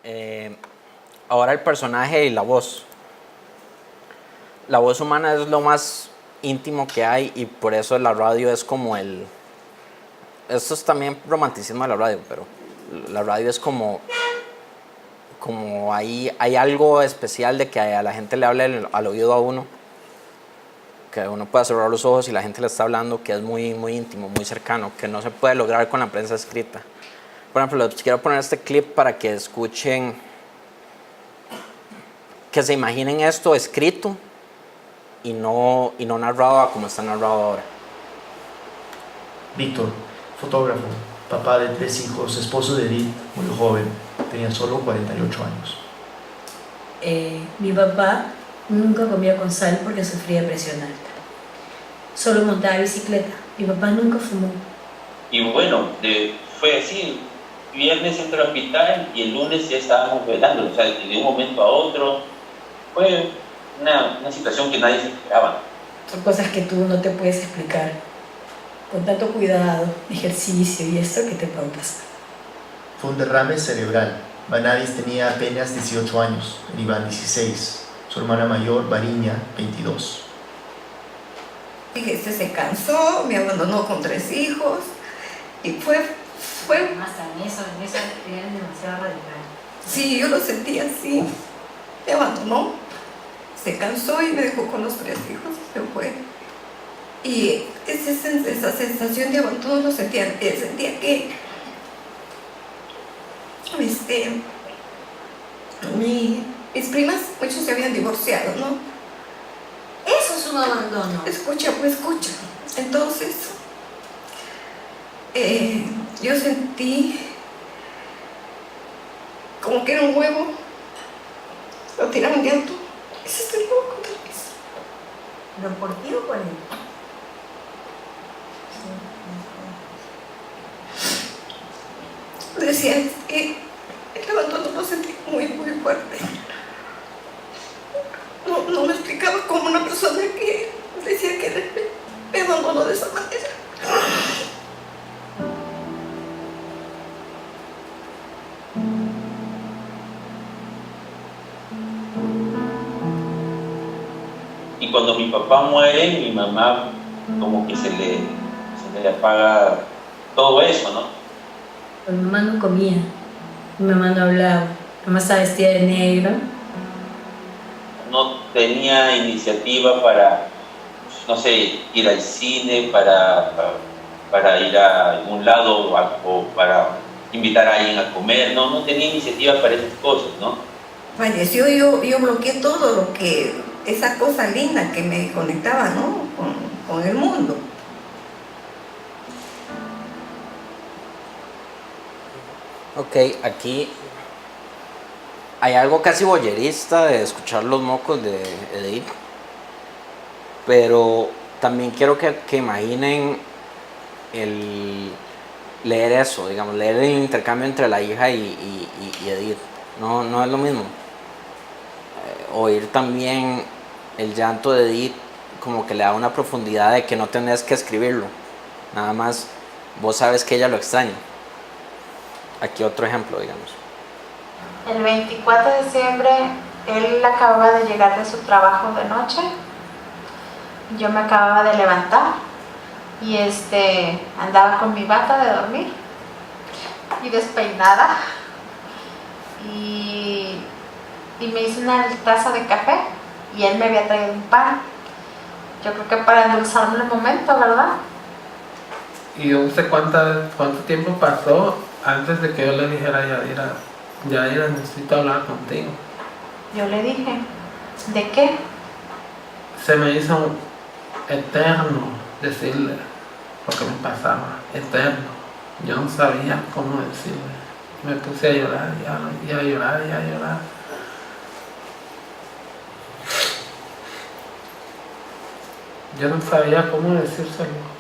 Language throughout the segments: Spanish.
Eh, Ahora el personaje y la voz. La voz humana es lo más íntimo que hay y por eso la radio es como el... Esto es también romanticismo de la radio, pero la radio es como hay algo especial de que a la gente le hable al oído a uno, que uno pueda cerrar los ojos y la gente le está hablando, que es muy, muy íntimo, muy cercano, que no se puede lograr con la prensa escrita. Por ejemplo, les quiero poner este clip para que escuchen, que se imaginen esto escrito y no narrado como está narrado ahora. Víctor, fotógrafo, papá de 3 hijos, esposo de Edith, muy joven, tenía solo 48 años. Mi papá nunca comía con sal porque sufría presión alta. Solo montaba bicicleta. Mi papá nunca fumó. Y bueno, fue así. Viernes entró al hospital y el lunes ya estábamos velando. O sea, de un momento a otro. Fue una situación que nadie se esperaba. Son cosas que tú no te puedes explicar. Con tanto cuidado, ejercicio y esto que te pueden pasar. Fue un derrame cerebral. Vanadis tenía apenas 18 años, Iván 16, su hermana mayor, Variña, 22. Fíjese, se cansó, me abandonó con 3 hijos y fue... Hasta en eso era demasiado radical. Sí, yo lo sentí así. Me abandonó, se cansó y me dejó con los 3 hijos y se fue. Y esa sensación de abandono lo sentía que mis primas, muchos se habían divorciado, ¿no? Eso es un abandono. Escucha. Entonces, yo sentí como que era un huevo, lo tiraron de alto y se estrelló contra el piso. ¿Pero por ti o por él? Decía que el abandono lo sentí muy, muy fuerte. No me explicaba cómo una persona que decía que me abandonó de esa manera. Y cuando mi papá muere, mi mamá como que se le apaga todo eso, ¿no? Mi mamá no comía, mi mamá no hablaba, mi mamá estaba vestida de negro. No tenía iniciativa para, no sé, ir al cine, para ir a algún lado o para invitar a alguien a comer, no tenía iniciativa para esas cosas, ¿no? Falleció, yo bloqueé todo lo que, esa cosa linda que me conectaba, ¿no? Con el mundo. Ok, aquí hay algo casi boyerista de escuchar los mocos de Edith, pero también quiero que imaginen el leer eso, digamos, leer el intercambio entre la hija y Edith. No es lo mismo. Oír también el llanto de Edith como que le da una profundidad de que no tenés que escribirlo, nada más vos sabes que ella lo extraña. Aquí otro ejemplo, digamos. El 24 de diciembre él acababa de llegar de su trabajo de noche. Yo me acababa de levantar y andaba con mi bata de dormir y despeinada y me hice una taza de café y él me había traído un pan. Yo creo que para endulzarme el momento, ¿verdad? Y yo no sé cuánto tiempo pasó antes de que yo le dijera Yadira, necesito hablar contigo. Yo le dije, ¿de qué? Se me hizo eterno decirle lo que me pasaba, eterno. Yo no sabía cómo decirle. Me puse a llorar y a llorar. Yo no sabía cómo decírselo.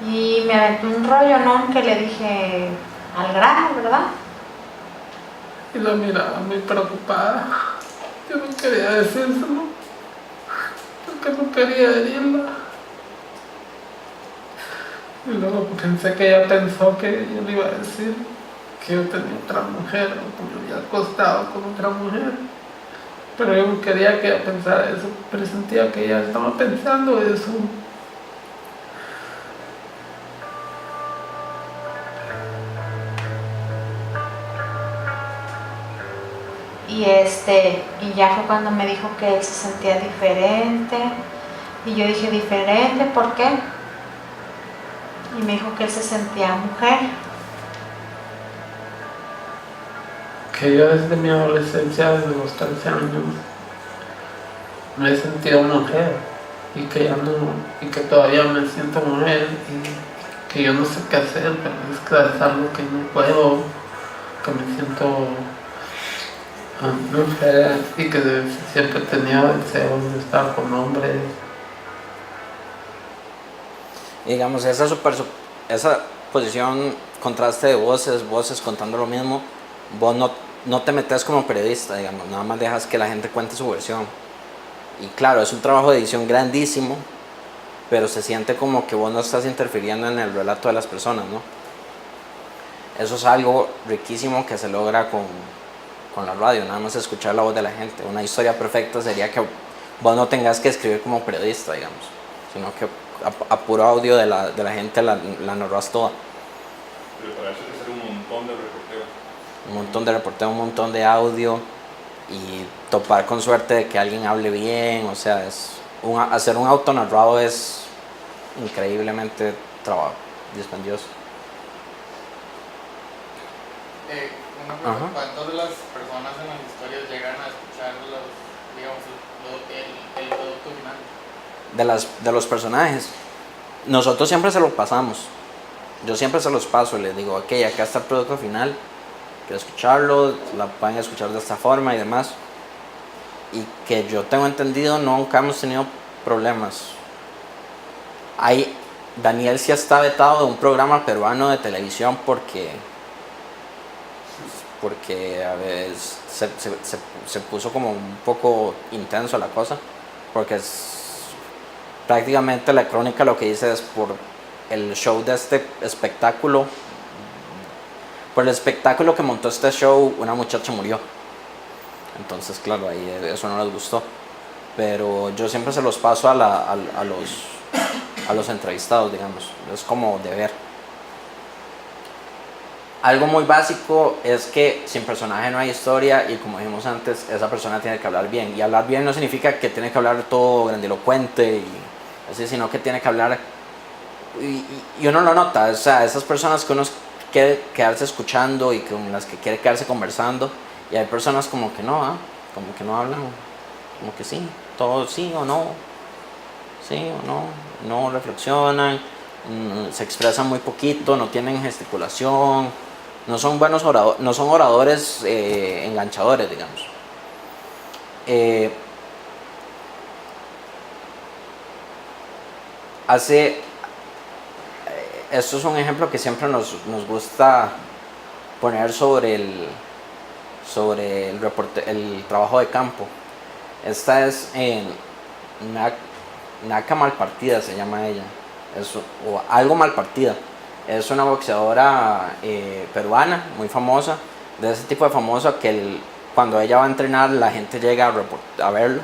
Y me aventó un rollo, ¿no? Que le dije al grano, ¿verdad? Y la miraba muy preocupada. Yo no quería decírselo, porque no quería herirla. Y luego pensé que ella pensó que yo le iba a decir que yo tenía otra mujer, o que me había acostado con otra mujer. Pero yo no quería que ella pensara eso, pero sentía que ella estaba pensando eso. Y ya fue cuando me dijo que él se sentía diferente. Y yo dije, ¿diferente? ¿Por qué? Y me dijo que él se sentía mujer. Que yo desde mi adolescencia, desde los 13 años, me he sentido mujer y que ya no, y que todavía me siento mujer y que yo no sé qué hacer, pero es que es algo que no puedo, que me siento mujer y que siempre he tenido deseos de estar con hombres. Y digamos, esa posición, contraste de voces contando lo mismo, vos no te metes como periodista, digamos, nada más dejas que la gente cuente su versión. Y claro, es un trabajo de edición grandísimo, pero se siente como que vos no estás interfiriendo en el relato de las personas, ¿no? Eso es algo riquísimo que se logra con la radio, nada más escuchar la voz de la gente. Una historia perfecta sería que vos no tengas que escribir como periodista, digamos, sino que a puro audio de la gente la narras toda. Pero para eso hay que hacer un montón de reporteo. Un montón de audio y topar con suerte de que alguien hable bien, o sea, hacer un autonarrado es increíblemente dispendioso. ¿Cuántas de las personas en las historias llegan a escuchar el producto final? De los personajes, nosotros siempre se los pasamos. Yo siempre se los paso y les digo, ok, acá está el producto final, quiero escucharlo, la pueden escuchar de esta forma y demás. Y que yo tengo entendido, nunca hemos tenido problemas. Daniel sí está vetado de un programa peruano de televisión porque a veces se puso como un poco intenso la cosa, porque prácticamente la crónica lo que dice es por el show de este espectáculo, por el espectáculo que montó este show, una muchacha murió. Entonces, claro, ahí eso no les gustó. Pero yo siempre se los paso a los entrevistados, digamos. Es como deber. Algo muy básico es que sin personaje no hay historia y, como dijimos antes, esa persona tiene que hablar bien. Y hablar bien no significa que tiene que hablar todo grandilocuente y así, sino que tiene que hablar... Y uno lo nota, o sea, esas personas que uno quiere quedarse escuchando y con las que quiere quedarse conversando, y hay personas como que no, como que no hablan, como que sí, todo sí o no, no reflexionan, se expresan muy poquito, no tienen gesticulación, no son buenos oradores, no son oradores enganchadores, digamos. Esto es un ejemplo que siempre nos gusta poner sobre el trabajo de campo. Esta es en Naca Malpartida, se llama ella, o algo Malpartida. Es una boxeadora peruana muy famosa, de ese tipo de famosa que cuando ella va a entrenar la gente llega a verlo.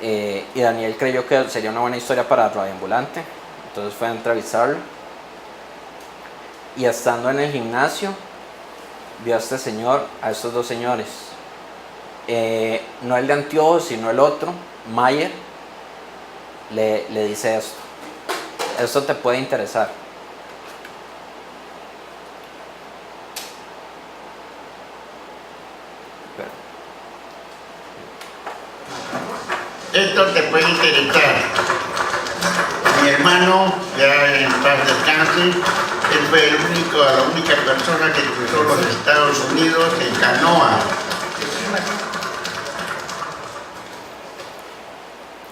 Y Daniel creyó que sería una buena historia para Radio Ambulante, entonces fue a entrevistarlo. Y estando en el gimnasio vio a estos dos señores, no el de anteojos sino el otro, Mayer. Le dice esto te puede interesar. Esto te puede interesar. Mi hermano, ya en paz descanse, él fue la única persona que cruzó los Estados Unidos en canoa.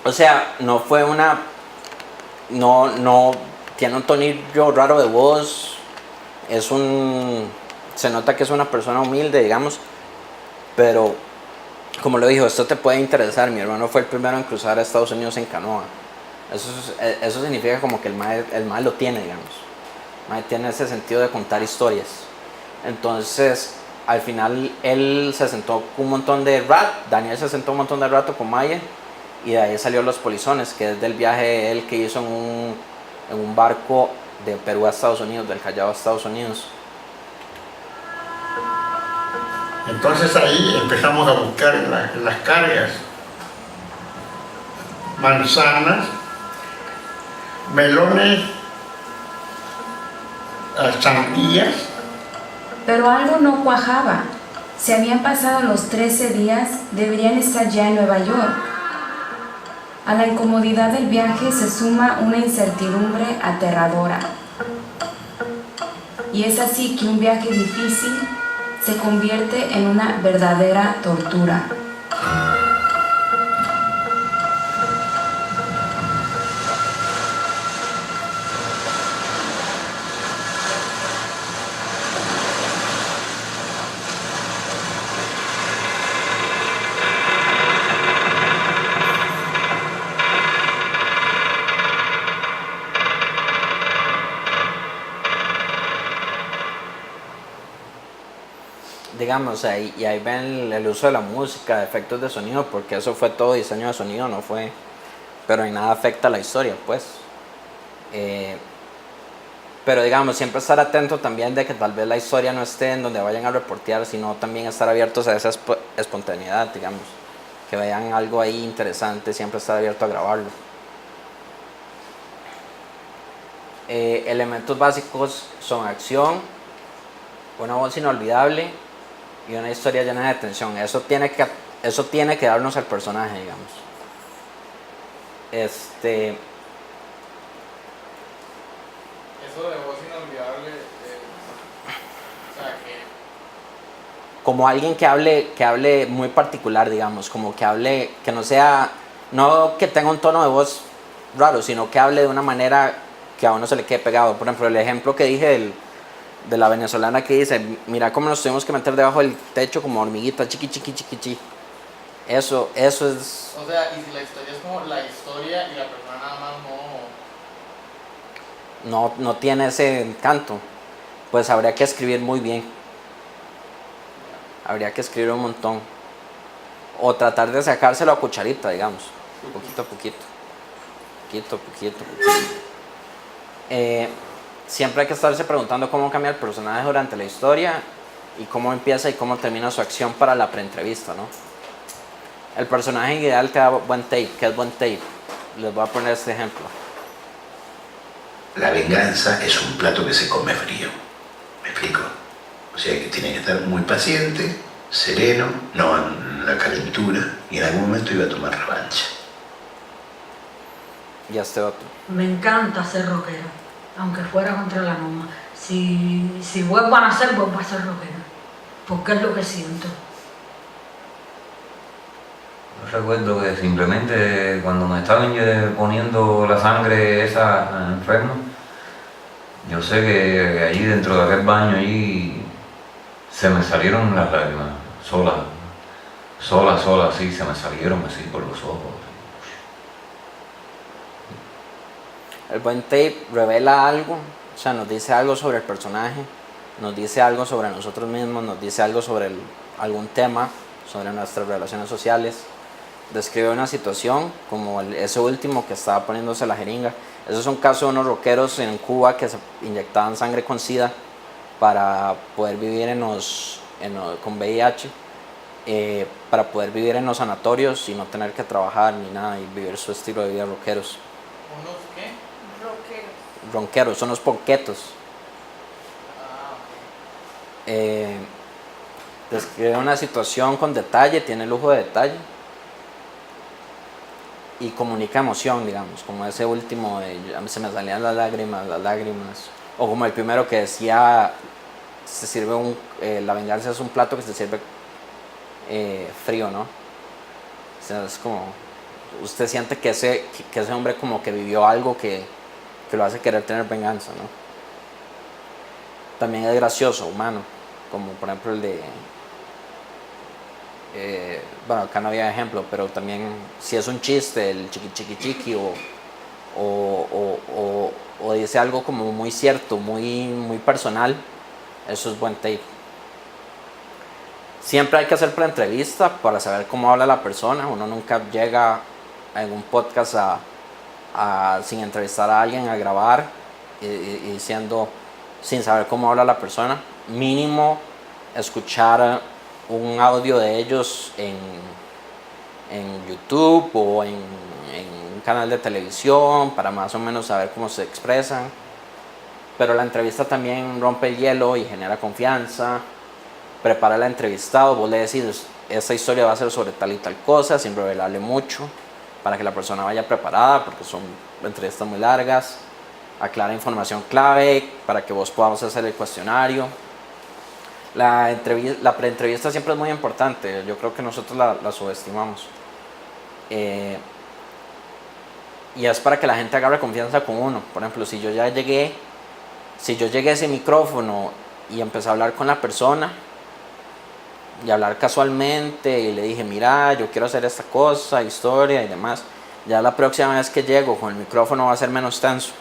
O sea, no fue no tiene un tonillo raro de voz, se nota que es una persona humilde, digamos, pero como lo dijo, esto te puede interesar. Mi hermano fue el primero en cruzar a Estados Unidos en canoa. Eso significa como que el mae lo tiene, digamos. El mae tiene ese sentido de contar historias. Entonces, al final, él se sentó un montón de rato, Daniel se sentó un montón de rato con Maya, y de ahí salió Los Polizones, que es del viaje de él que hizo en un barco de Perú a Estados Unidos, del Callao a Estados Unidos. Entonces ahí empezamos a buscar las cargas. Manzanas, melones, sandías. Pero algo no cuajaba. Se habían pasado los 13 días, deberían estar ya en Nueva York. A la incomodidad del viaje se suma una incertidumbre aterradora. Y es así que un viaje difícil se convierte en una verdadera tortura. Digamos, y ahí ven el uso de la música, de efectos de sonido, porque eso fue todo diseño de sonido, no fue, pero en nada afecta a la historia, pues. Pero digamos, siempre estar atento también de que tal vez la historia no esté en donde vayan a reportear, sino también estar abiertos a esa espontaneidad, digamos, que vean algo ahí interesante, siempre estar abierto a grabarlo. Elementos básicos son acción, una voz inolvidable y una historia llena de tensión. Eso tiene que darnos al personaje, digamos. Eso de voz inolvidable, o sea, que... Como alguien que hable muy particular, digamos, como que hable, que no sea, no que tenga un tono de voz raro, sino que hable de una manera que a uno se le quede pegado. Por ejemplo, el ejemplo que dije de la venezolana que dice, mira cómo nos tuvimos que meter debajo del techo como hormiguitas, chiqui, chiqui, chiqui, chiqui. Eso es... O sea, y si la historia es como la historia y la persona nada más no tiene ese encanto, pues habría que escribir muy bien. Habría que escribir un montón. O tratar de sacárselo a cucharita, digamos, poquito a poquito. Poquito a poquito. Siempre hay que estarse preguntando cómo cambia el personaje durante la historia y cómo empieza y cómo termina su acción para la preentrevista, ¿no? El personaje ideal que da buen tape. ¿Qué es buen tape? Les voy a poner este ejemplo. La venganza es un plato que se come frío. ¿Me explico? O sea que tiene que estar muy paciente, sereno, no en la calentura, y en algún momento iba a tomar revancha. Y este otro. Me encanta ser rockera, aunque fuera contra la norma. Si vuelvo a nacer, vuelvo a ser rockera, porque es lo que siento. Yo recuerdo que simplemente cuando me estaban poniendo la sangre esa enferma, yo sé que allí dentro de aquel baño allí se me salieron las lágrimas, sola, así, se me salieron así por los ojos. El buen tape revela algo, o sea, nos dice algo sobre el personaje, nos dice algo sobre nosotros mismos, nos dice algo sobre algún tema, sobre nuestras relaciones sociales. Describe una situación como ese último que estaba poniéndose la jeringa. Eso es un caso de unos rockeros en Cuba que se inyectaban sangre con SIDA para poder vivir con VIH, para poder vivir en los sanatorios y no tener que trabajar ni nada y vivir su estilo de vida rockeros. ¿Unos qué? Ronqueros, son los ponquetos. Describe una situación con detalle, tiene lujo de detalle y comunica emoción, digamos, como ese último a mí se me salían las lágrimas, o como el primero que decía, se sirve la venganza es un plato que se sirve frío, ¿no? O sea, es como, usted siente que ese hombre como que vivió algo que lo hace querer tener venganza, ¿no? También es gracioso, humano, como por ejemplo el de... bueno, acá no había ejemplo, pero también si es un chiste, el chiqui chiqui chiqui, o dice algo como muy cierto, muy personal, eso es buen tape. Siempre hay que hacer pre-entrevista para saber cómo habla la persona. Uno nunca llega en un podcast sin entrevistar a alguien a grabar y sin saber cómo habla la persona. Mínimo escuchar un audio de ellos en YouTube o en un canal de televisión para más o menos saber cómo se expresan. Pero la entrevista también rompe el hielo y genera confianza. Prepara al entrevistado, vos le decís, esta historia va a ser sobre tal y tal cosa, sin revelarle mucho, para que la persona vaya preparada, porque son entrevistas muy largas. Aclara información clave para que vos podamos hacer el cuestionario. La pre-entrevista siempre es muy importante, yo creo que nosotros la subestimamos. Y es para que la gente agarre confianza con uno. Por ejemplo, si yo llegué a ese micrófono y empecé a hablar con la persona y hablar casualmente y le dije, mira, yo quiero hacer esta cosa, historia y demás, ya la próxima vez que llego con el micrófono va a ser menos tenso.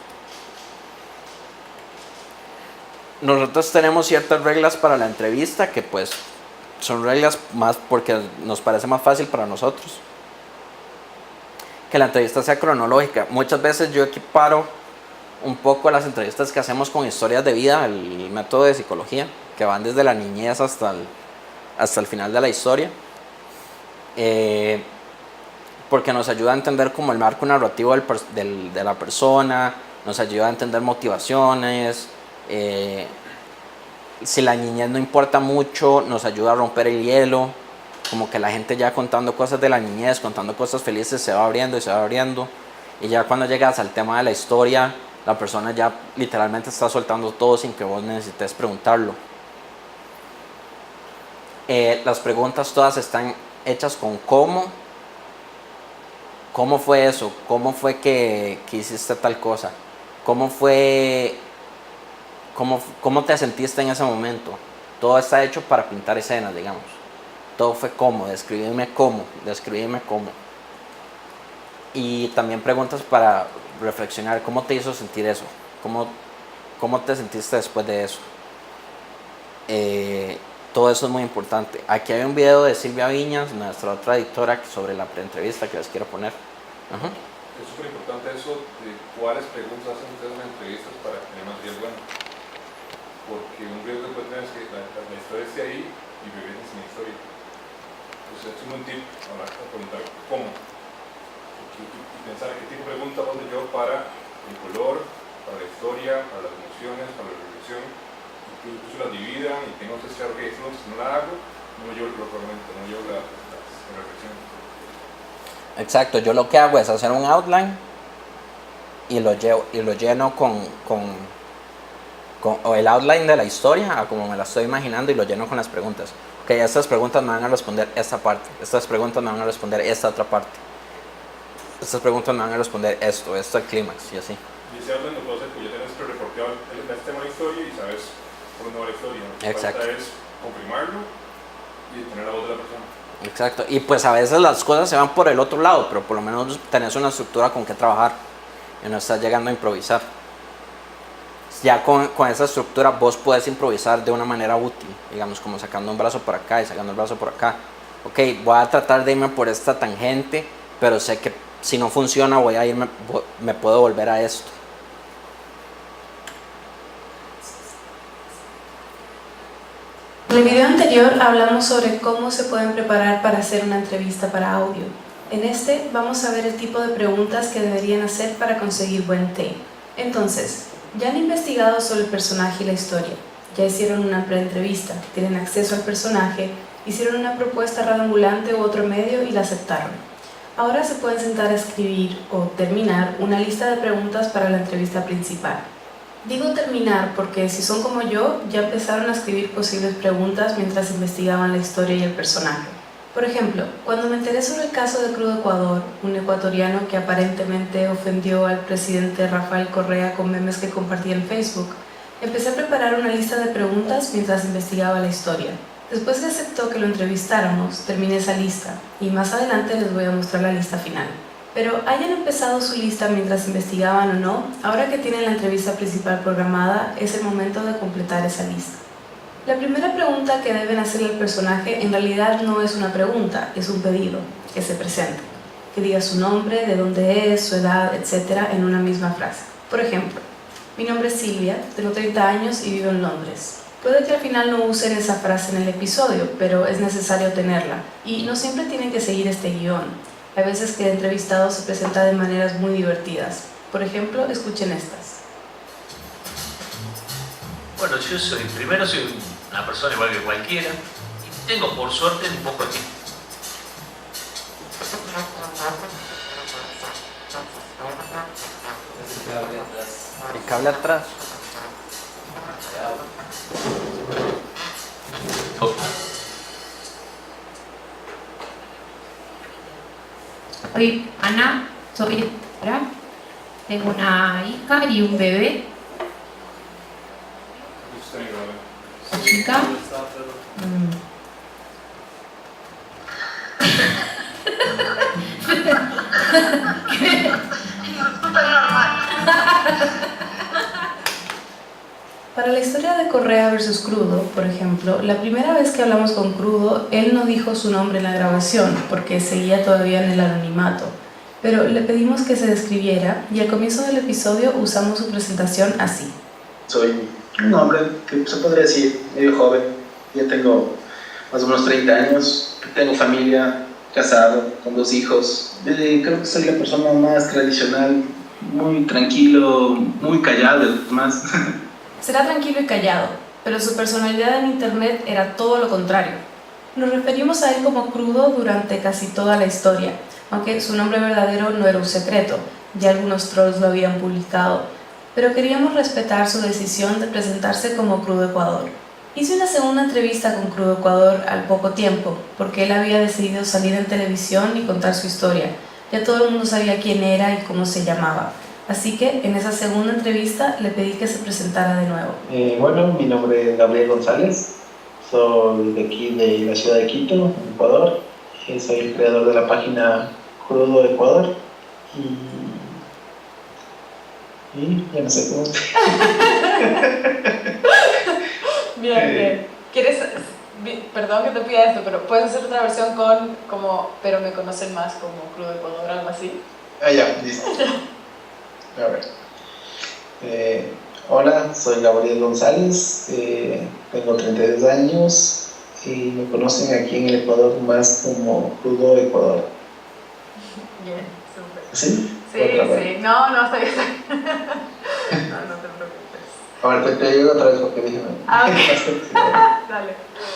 Nosotros tenemos ciertas reglas para la entrevista que pues son reglas más porque nos parece más fácil para nosotros que la entrevista sea cronológica. Muchas veces yo equiparo un poco las entrevistas que hacemos con historias de vida, el método de psicología, que van desde la niñez hasta el final de la historia, porque nos ayuda a entender como el marco narrativo de la persona, nos ayuda a entender motivaciones. Si la niñez no importa mucho, nos ayuda a romper el hielo, como que la gente ya contando cosas de la niñez, contando cosas felices, se va abriendo y se va abriendo, y ya cuando llegas al tema de la historia, la persona ya literalmente está soltando todo sin que vos necesites preguntarlo. Las preguntas todas están hechas con cómo fue eso, cómo fue que hiciste tal cosa, cómo te sentiste en ese momento. Todo está hecho para pintar escenas, digamos. Todo fue cómo, describirme cómo. Y también preguntas para reflexionar, ¿cómo te hizo sentir eso? ¿Cómo te sentiste después de eso? Todo eso es muy importante. Aquí hay un video de Silvia Viñas, nuestra otra editora, sobre la pre-entrevista que les quiero poner. Es súper importante eso de cuáles preguntas hacen ustedes en entrevistas para tener material bueno. Porque un riesgo que puede tener es que la historia esté ahí y vivir sin historia. Entonces es un buen tip preguntar cómo. Y pensar qué tipo de pregunta puedo yo para el color, para la historia, para las emociones, para la reflexión. Incluso las divida y tengo que claro que si no la hago, no llevo la reflexión. Exacto, yo lo que hago es hacer un outline y lo lleno con el outline de la historia, como me la estoy imaginando, y lo lleno con las preguntas. Ok, estas preguntas me van a responder esta parte, estas preguntas me van a responder esta otra parte, estas preguntas me van a responder esto es el clímax, y así. Y ese outline lo puedo hacer porque ya tienes reporteado el tema de la historia y sabes por dónde va la historia. Lo que Exacto. falta es confirmarlo y tener la voz de la persona. Exacto, y pues a veces las cosas se van por el otro lado, pero por lo menos tenés una estructura con que trabajar y no estás llegando a improvisar. Ya con esa estructura vos puedes improvisar de una manera útil, digamos, como sacando un brazo por acá y sacando el brazo por acá. Ok, voy a tratar de irme por esta tangente, pero sé que si no funciona me puedo volver a esto. En el video anterior hablamos sobre cómo se pueden preparar para hacer una entrevista para audio. En este vamos a ver el tipo de preguntas que deberían hacer para conseguir buen tape. Entonces, ya han investigado sobre el personaje y la historia, ya hicieron una pre-entrevista, tienen acceso al personaje, hicieron una propuesta radioambulante u otro medio y la aceptaron. Ahora se pueden sentar a escribir o terminar una lista de preguntas para la entrevista principal. Digo terminar porque si son como yo, ya empezaron a escribir posibles preguntas mientras investigaban la historia y el personaje. Por ejemplo, cuando me enteré sobre el caso de Crudo Ecuador, un ecuatoriano que aparentemente ofendió al presidente Rafael Correa con memes que compartía en Facebook, empecé a preparar una lista de preguntas mientras investigaba la historia. Después que aceptó que lo entrevistáramos, terminé esa lista y más adelante les voy a mostrar la lista final. Pero hayan empezado su lista mientras investigaban o no, ahora que tienen la entrevista principal programada, es el momento de completar esa lista. La primera pregunta que deben hacerle al personaje en realidad no es una pregunta, es un pedido, que se presente, que diga su nombre, de dónde es, su edad, etc. en una misma frase. Por ejemplo, mi nombre es Silvia, tengo 30 años y vivo en Londres. Puede que al final no usen esa frase en el episodio, pero es necesario tenerla. Y no siempre tienen que seguir este guión. Hay veces que el entrevistado se presenta de maneras muy divertidas. Por ejemplo, escuchen estas. Bueno, yo soy una persona igual que cualquiera y tengo por suerte un poco de tiempo. El cable atrás. Soy Ana, soy escritora, tengo una hija y un bebé. Chica. Para la historia de Correa versus Crudo, por ejemplo, la primera vez que hablamos con Crudo, él no dijo su nombre en la grabación porque seguía todavía en el anonimato, pero le pedimos que se describiera y al comienzo del episodio usamos su presentación así. Soy un hombre que se podría decir medio joven, ya tengo más o menos 30 años, tengo familia, casado, con 2 hijos. Creo que soy la persona más tradicional, muy tranquilo, muy callado, más. Será tranquilo y callado, pero su personalidad en internet era todo lo contrario. Nos referimos a él como Crudo durante casi toda la historia, aunque su nombre verdadero no era un secreto, ya algunos trolls lo habían publicado, pero queríamos respetar su decisión de presentarse como Crudo Ecuador. Hice una segunda entrevista con Crudo Ecuador al poco tiempo, porque él había decidido salir en televisión y contar su historia. Ya todo el mundo sabía quién era y cómo se llamaba. Así que en esa segunda entrevista le pedí que se presentara de nuevo. Bueno, mi nombre es Gabriel González, soy de aquí, de la ciudad de Quito, Ecuador. Soy el creador de la página Crudo Ecuador y ya no sé cómo. Bien. ¿Quieres, perdón que te pida esto, pero puedes hacer otra versión con pero me conocen más como Crudo Ecuador, algo así? Ya, listo. A ver. Hola, soy Gabriel González, tengo 32 años y me conocen aquí en el Ecuador más como Crudo Ecuador. Bien, súper. ¿Sí? Sí. No, está bien. No te preocupes. A ver, te digo otra vez porque dije... Ok. Dale.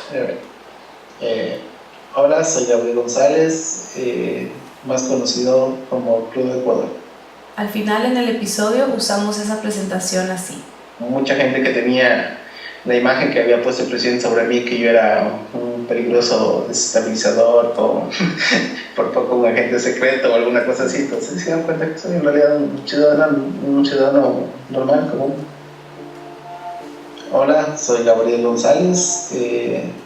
A ver. Hola, soy Gabriel González, más conocido como Crudo Ecuador. Al final en el episodio usamos esa presentación así. Mucha gente que tenía la imagen que había puesto el presidente sobre mí, que yo era un peligroso desestabilizador o por poco un agente secreto o alguna cosa así, entonces se dan cuenta que soy en realidad un ciudadano normal, común. Hola, soy Gabriel González,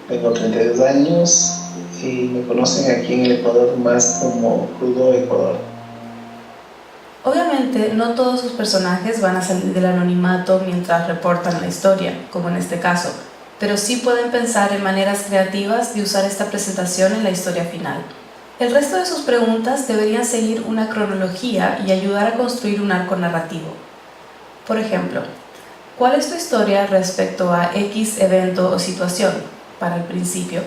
tengo 32 años y me conocen aquí en el Ecuador más como Crudo Ecuador. Obviamente, no todos sus personajes van a salir del anonimato mientras reportan la historia, como en este caso, pero sí pueden pensar en maneras creativas de usar esta presentación en la historia final. El resto de sus preguntas deberían seguir una cronología y ayudar a construir un arco narrativo. Por ejemplo, ¿cuál es tu historia respecto a X evento o situación? Para el principio.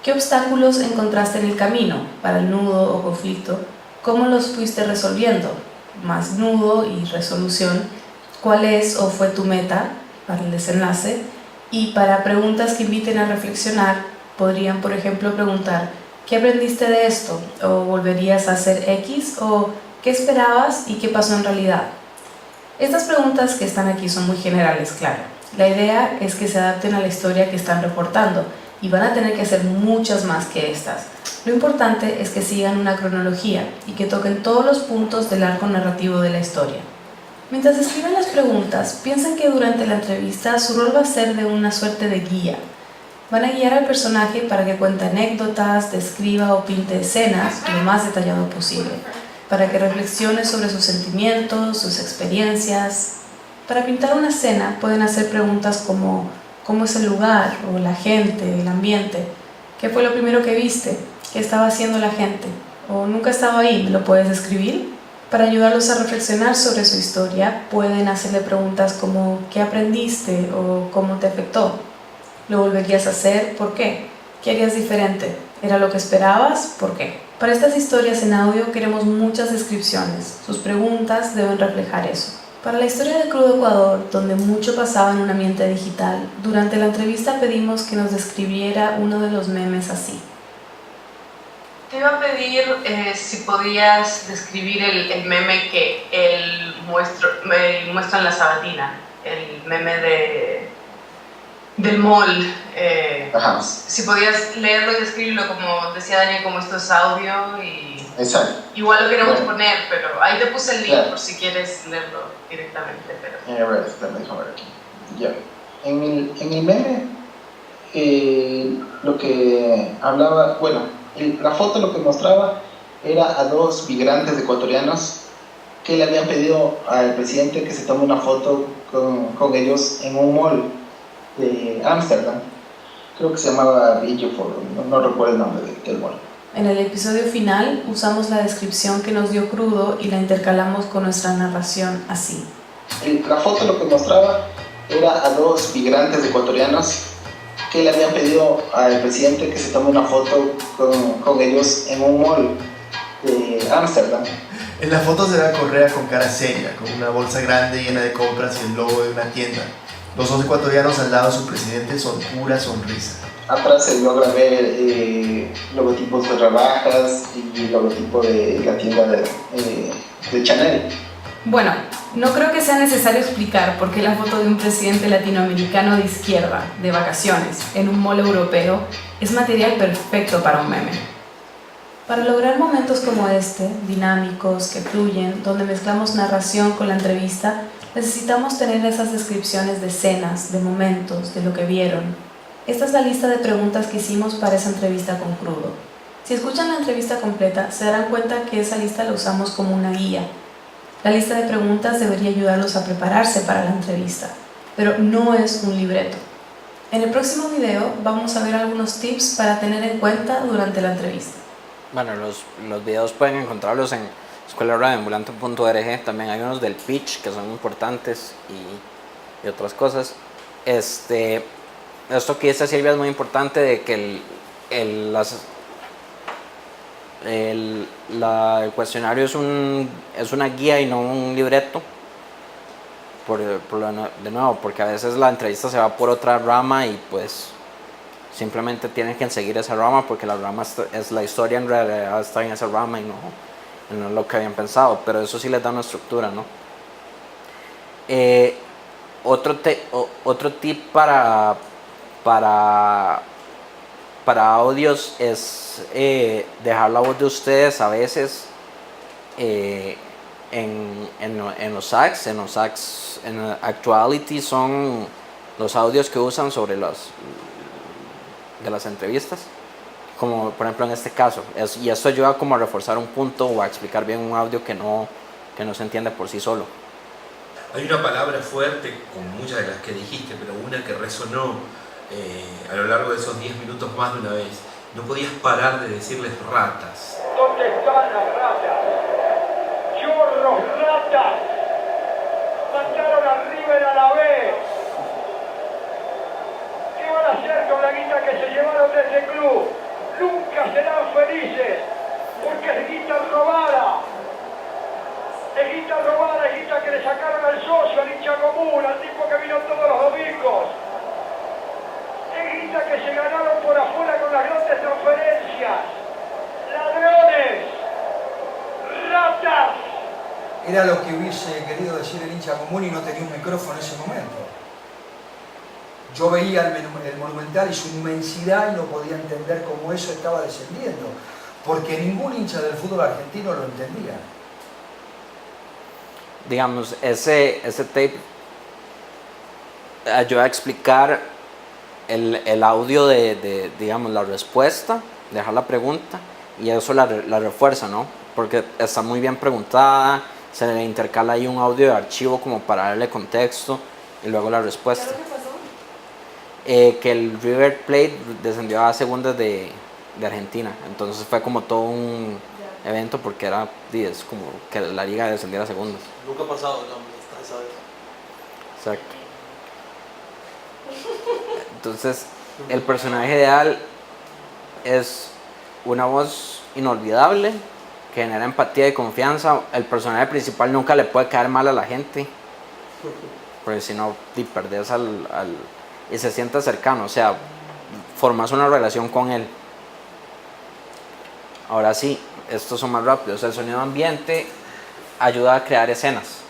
¿Qué obstáculos encontraste en el camino? Para el nudo o conflicto. ¿Cómo los fuiste resolviendo? Más nudo y resolución, ¿cuál es o fue tu meta? Para el desenlace. Y para preguntas que inviten a reflexionar, podrían, por ejemplo, preguntar ¿qué aprendiste de esto? ¿O volverías a hacer X? ¿O qué esperabas y qué pasó en realidad? Estas preguntas que están aquí son muy generales, claro. La idea es que se adapten a la historia que están reportando y van a tener que hacer muchas más que estas. Lo importante es que sigan una cronología y que toquen todos los puntos del arco narrativo de la historia. Mientras escriben las preguntas, piensen que durante la entrevista su rol va a ser de una suerte de guía. Van a guiar al personaje para que cuente anécdotas, describa o pinte escenas lo más detallado posible, para que reflexione sobre sus sentimientos, sus experiencias. Para pintar una escena pueden hacer preguntas como ¿Cómo es el lugar o la gente, el ambiente? ¿Qué fue lo primero que viste? ¿Qué estaba haciendo la gente? ¿O nunca he estado ahí? ¿Me lo puedes describir? Para ayudarlos a reflexionar sobre su historia, pueden hacerle preguntas como ¿qué aprendiste? O ¿cómo te afectó? ¿Lo volverías a hacer? ¿Por qué? ¿Qué harías diferente? ¿Era lo que esperabas? ¿Por qué? Para estas historias en audio queremos muchas descripciones. Sus preguntas deben reflejar eso. Para la historia de Crudo Ecuador, donde mucho pasaba en un ambiente digital, durante la entrevista pedimos que nos describiera uno de los memes así. Te iba a pedir si podías describir el meme que él muestra en la sabatina, el meme del mall. Si podías leerlo y describirlo, como decía Daniel, como esto es audio y... Exacto. Igual lo queremos Bueno. poner, pero ahí te puse el link Claro. por si quieres leerlo directamente. Pero... A ver, déjame ver aquí. Ya. En el meme, lo que hablaba, bueno, la foto lo que mostraba era a dos migrantes ecuatorianos que le habían pedido al presidente que se tome una foto con ellos en un mall de Ámsterdam. Creo que se llamaba Ridgefold, no recuerdo el nombre del mall. En el episodio final usamos la descripción que nos dio Crudo y la intercalamos con nuestra narración así. La foto lo que mostraba era a dos migrantes ecuatorianos que le habían pedido al presidente que se tome una foto con ellos en un mall de Ámsterdam. En la foto se ve a Correa con cara seria, con una bolsa grande llena de compras y el logo de una tienda. Los dos ecuatorianos al lado de su presidente son pura sonrisa. Atrás se logra ver logotipos de rebajas y logotipo de la tienda de Chanel. Bueno, no creo que sea necesario explicar por qué la foto de un presidente latinoamericano de izquierda, de vacaciones, en un mall europeo, es material perfecto para un meme. Para lograr momentos como este, dinámicos, que fluyen, donde mezclamos narración con la entrevista, necesitamos tener esas descripciones de escenas, de momentos, de lo que vieron. Esta es la lista de preguntas que hicimos para esa entrevista con Crudo. Si escuchan la entrevista completa, se darán cuenta que esa lista la usamos como una guía. La lista de preguntas debería ayudarlos a prepararse para la entrevista, pero no es un libreto. En el próximo video vamos a ver algunos tips para tener en cuenta durante la entrevista. Bueno, los videos pueden encontrarlos en escuelaradioambulante.org. También hay unos del pitch que son importantes y otras cosas. Esto que dice Silvia es muy importante, de que el cuestionario es una guía y no un libreto. De nuevo, porque a veces la entrevista se va por otra rama y pues simplemente tienen que seguir esa rama, porque la rama es la historia, en realidad está en esa rama y no es lo que habían pensado, pero eso sí les da una estructura, ¿no? Otro tip para audios es dejar la voz de ustedes a veces en los sacs. En Actuality son los audios que usan sobre de las entrevistas, como por ejemplo en este caso, y esto ayuda como a reforzar un punto o a explicar bien un audio que no se entiende por sí solo. Hay una palabra fuerte, con muchas de las que dijiste, pero una que resonó a lo largo de esos 10 minutos más de una vez. No podías parar de decirles ratas. ¿Dónde están las ratas? ¡Chorros, ratas! ¡Mandaron a River a la B! ¿Qué van a hacer con la guita que se llevaron de ese club? Nunca serán felices, porque es guita robada. Es guita robada, es guita que le sacaron al socio, al hincha común, al tipo que vino todos los domingos. Es guita que se ganaron por afuera con las grandes transferencias. ¡Ladrones! ¡Ratas! Era lo que hubiese querido decir el hincha común y no tenía un micrófono en ese momento. Yo veía el Monumental y su inmensidad y no podía entender cómo eso estaba descendiendo, porque ningún hincha del fútbol argentino lo entendía. Digamos, ese tape ayuda a explicar el audio digamos, la respuesta, dejar la pregunta, y eso la refuerza, ¿no? Porque está muy bien preguntada, se le intercala ahí un audio de archivo como para darle contexto y luego la respuesta. Que el River Plate descendió a segundas de Argentina, entonces fue como todo un evento porque es como que la liga descendiera a segundas. Nunca ha pasado, digamos, hasta esa vez. Exacto. Entonces, el personaje ideal es una voz inolvidable que genera empatía y confianza. El personaje principal nunca le puede caer mal a la gente, porque si no, perdés y se siente cercano, o sea, formas una relación con él. Ahora sí, estos son más rápidos. El sonido ambiente ayuda a crear escenas.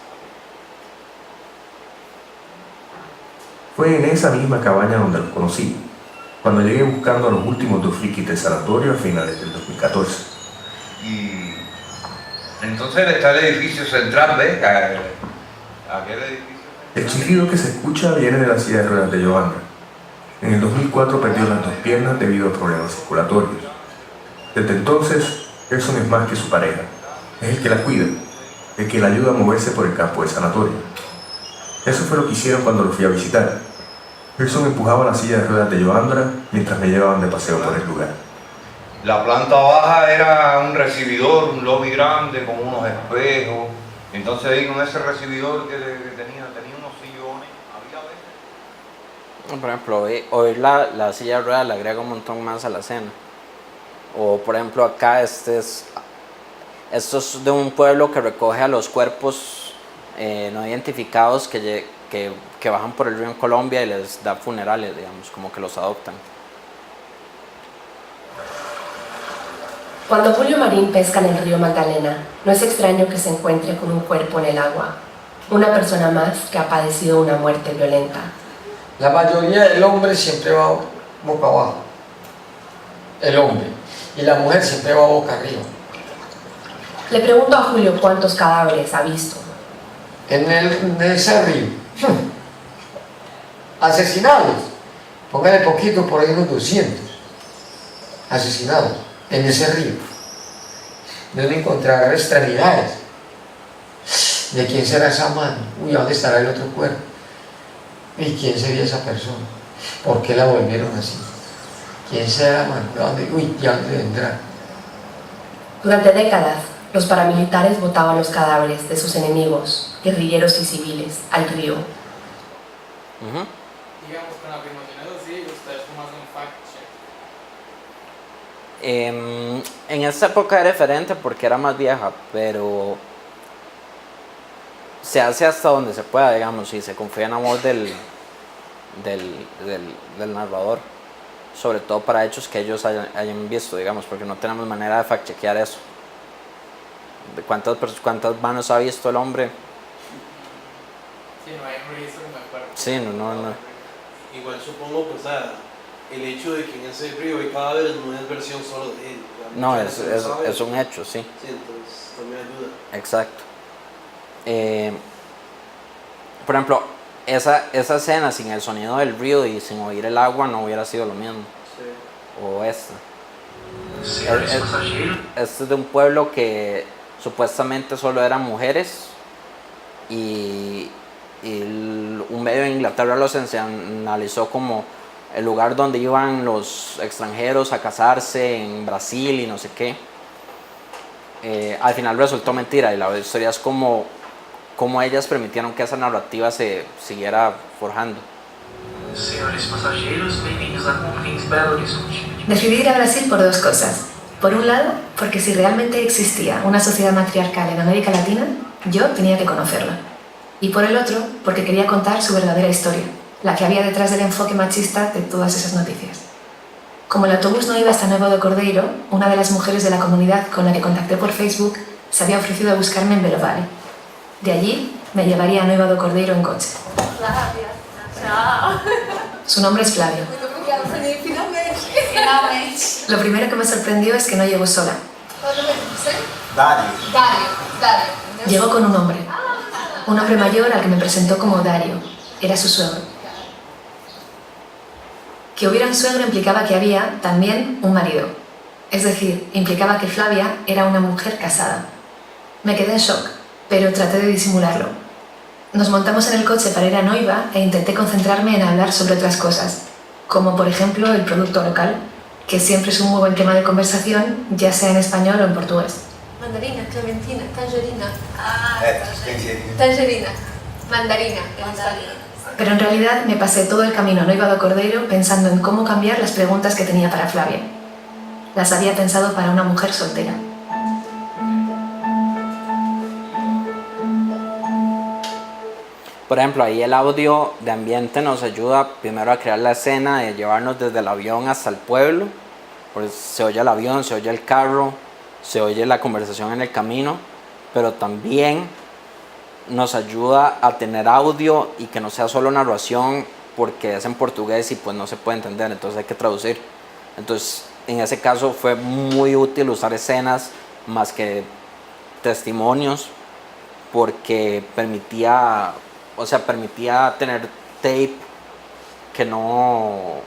Fue en esa misma cabaña donde los conocí, cuando llegué buscando a los últimos 2 frikis del sanatorio a finales del 2014. Y entonces está el edificio central, ¿ves? Aquel edificio. El chiflido que se escucha viene de la silla de ruedas de Joandra. En el 2004 perdió las 2 piernas debido a problemas circulatorios. Desde entonces, Gerson es más que su pareja. Es el que la cuida, el que la ayuda a moverse por el campo del sanatorio. Eso fue lo que hicieron cuando lo fui a visitar. Gerson empujaba la silla de ruedas de Joandra mientras me llevaban de paseo por el lugar. La planta baja era un recibidor, un lobby grande con unos espejos. Entonces ahí con ese recibidor que tenía unos sillones, había veces. Por ejemplo, hoy la silla de ruedas le agrega un montón más a la escena. O por ejemplo acá esto es de un pueblo que recoge a los cuerpos no identificados que bajan por el río en Colombia y les da funerales, digamos, como que los adoptan. Cuando Julio Marín pesca en el río Magdalena, no es extraño que se encuentre con un cuerpo en el agua, una persona más que ha padecido una muerte violenta. La mayoría del hombre siempre va boca abajo, el hombre, y la mujer siempre va boca arriba. Le pregunto a Julio cuántos cadáveres ha visto. En ese río, asesinados, póngale poquito, por ahí unos 200 asesinados en ese río. Donde encontrar extremidades. ¿De quién será esa mano? Uy, ¿dónde estará el otro cuerpo? ¿Y quién sería esa persona? ¿Por qué la volvieron así? ¿Quién será la mano? ¿De dónde? Uy, ¿de dónde vendrá? Durante décadas, los paramilitares botaban los cadáveres de sus enemigos, guerrilleros y civiles, al río. Digamos, con afirmaciones así, ustedes cómo hacen fact check. En esa época era diferente porque era más vieja, pero se hace hasta donde se pueda, digamos, y se confía en la voz del narrador, sobre todo para hechos que ellos hayan visto, digamos, porque no tenemos manera de fact chequear eso. ¿De cuántas manos ha visto el hombre? Sí, no hay un registro que me acuerdo. Sí, no. Igual supongo, pues, el hecho de que en ese río hay cadáveres no es versión solo de él. No, es un hecho, sí. Sí, entonces también ayuda. Exacto. Por ejemplo, esa escena sin el sonido del río y sin oír el agua no hubiera sido lo mismo. Sí. O esta. Este es de un pueblo que supuestamente solo eran mujeres y un medio de Inglaterra los analizó como el lugar donde iban los extranjeros a casarse en Brasil y no sé qué. Al final resultó mentira y la historia es como ellas permitieron que esa narrativa se siguiera forjando. Senhores passageiros, bem-vindos a Confins Belo Horizonte. Decidí ir a Brasil por 2 cosas. Por un lado, porque si realmente existía una sociedad matriarcal en América Latina, yo tenía que conocerla. Y por el otro, porque quería contar su verdadera historia, la que había detrás del enfoque machista de todas esas noticias. Como el autobús no iba hasta Nuevo de Cordeiro, una de las mujeres de la comunidad con la que contacté por Facebook se había ofrecido a buscarme en Belo Vale. De allí me llevaría a Nuevo de Cordeiro en coche. Chao. Su nombre es Flavio. Finalmente. Lo primero que me sorprendió es que no llegó sola. Dario. Llegó con un hombre mayor al que me presentó como Dario. Era su suegro. Que hubiera un suegro implicaba que había también un marido. Es decir, implicaba que Flavia era una mujer casada. Me quedé en shock, pero traté de disimularlo. Nos montamos en el coche para ir a Noiva e intenté concentrarme en hablar sobre otras cosas. como por ejemplo el producto local, que siempre es un muy buen tema de conversación, ya sea en español o en portugués. Mandarina, clementina, tangerina. Tangerina. Mandarina. Pero en realidad me pasé todo el camino a Noivado Cordeiro pensando en cómo cambiar las preguntas que tenía para Flavia. Las había pensado para una mujer soltera. Por ejemplo, ahí el audio de ambiente nos ayuda primero a crear la escena de llevarnos desde el avión hasta el pueblo. Pues se oye el avión, se oye el carro, se oye la conversación en el camino, pero también nos ayuda a tener audio y que no sea solo narración, porque es en portugués y pues no se puede entender, entonces hay que traducir. Entonces, en ese caso fue muy útil usar escenas más que testimonios, porque permitía tener tape que no...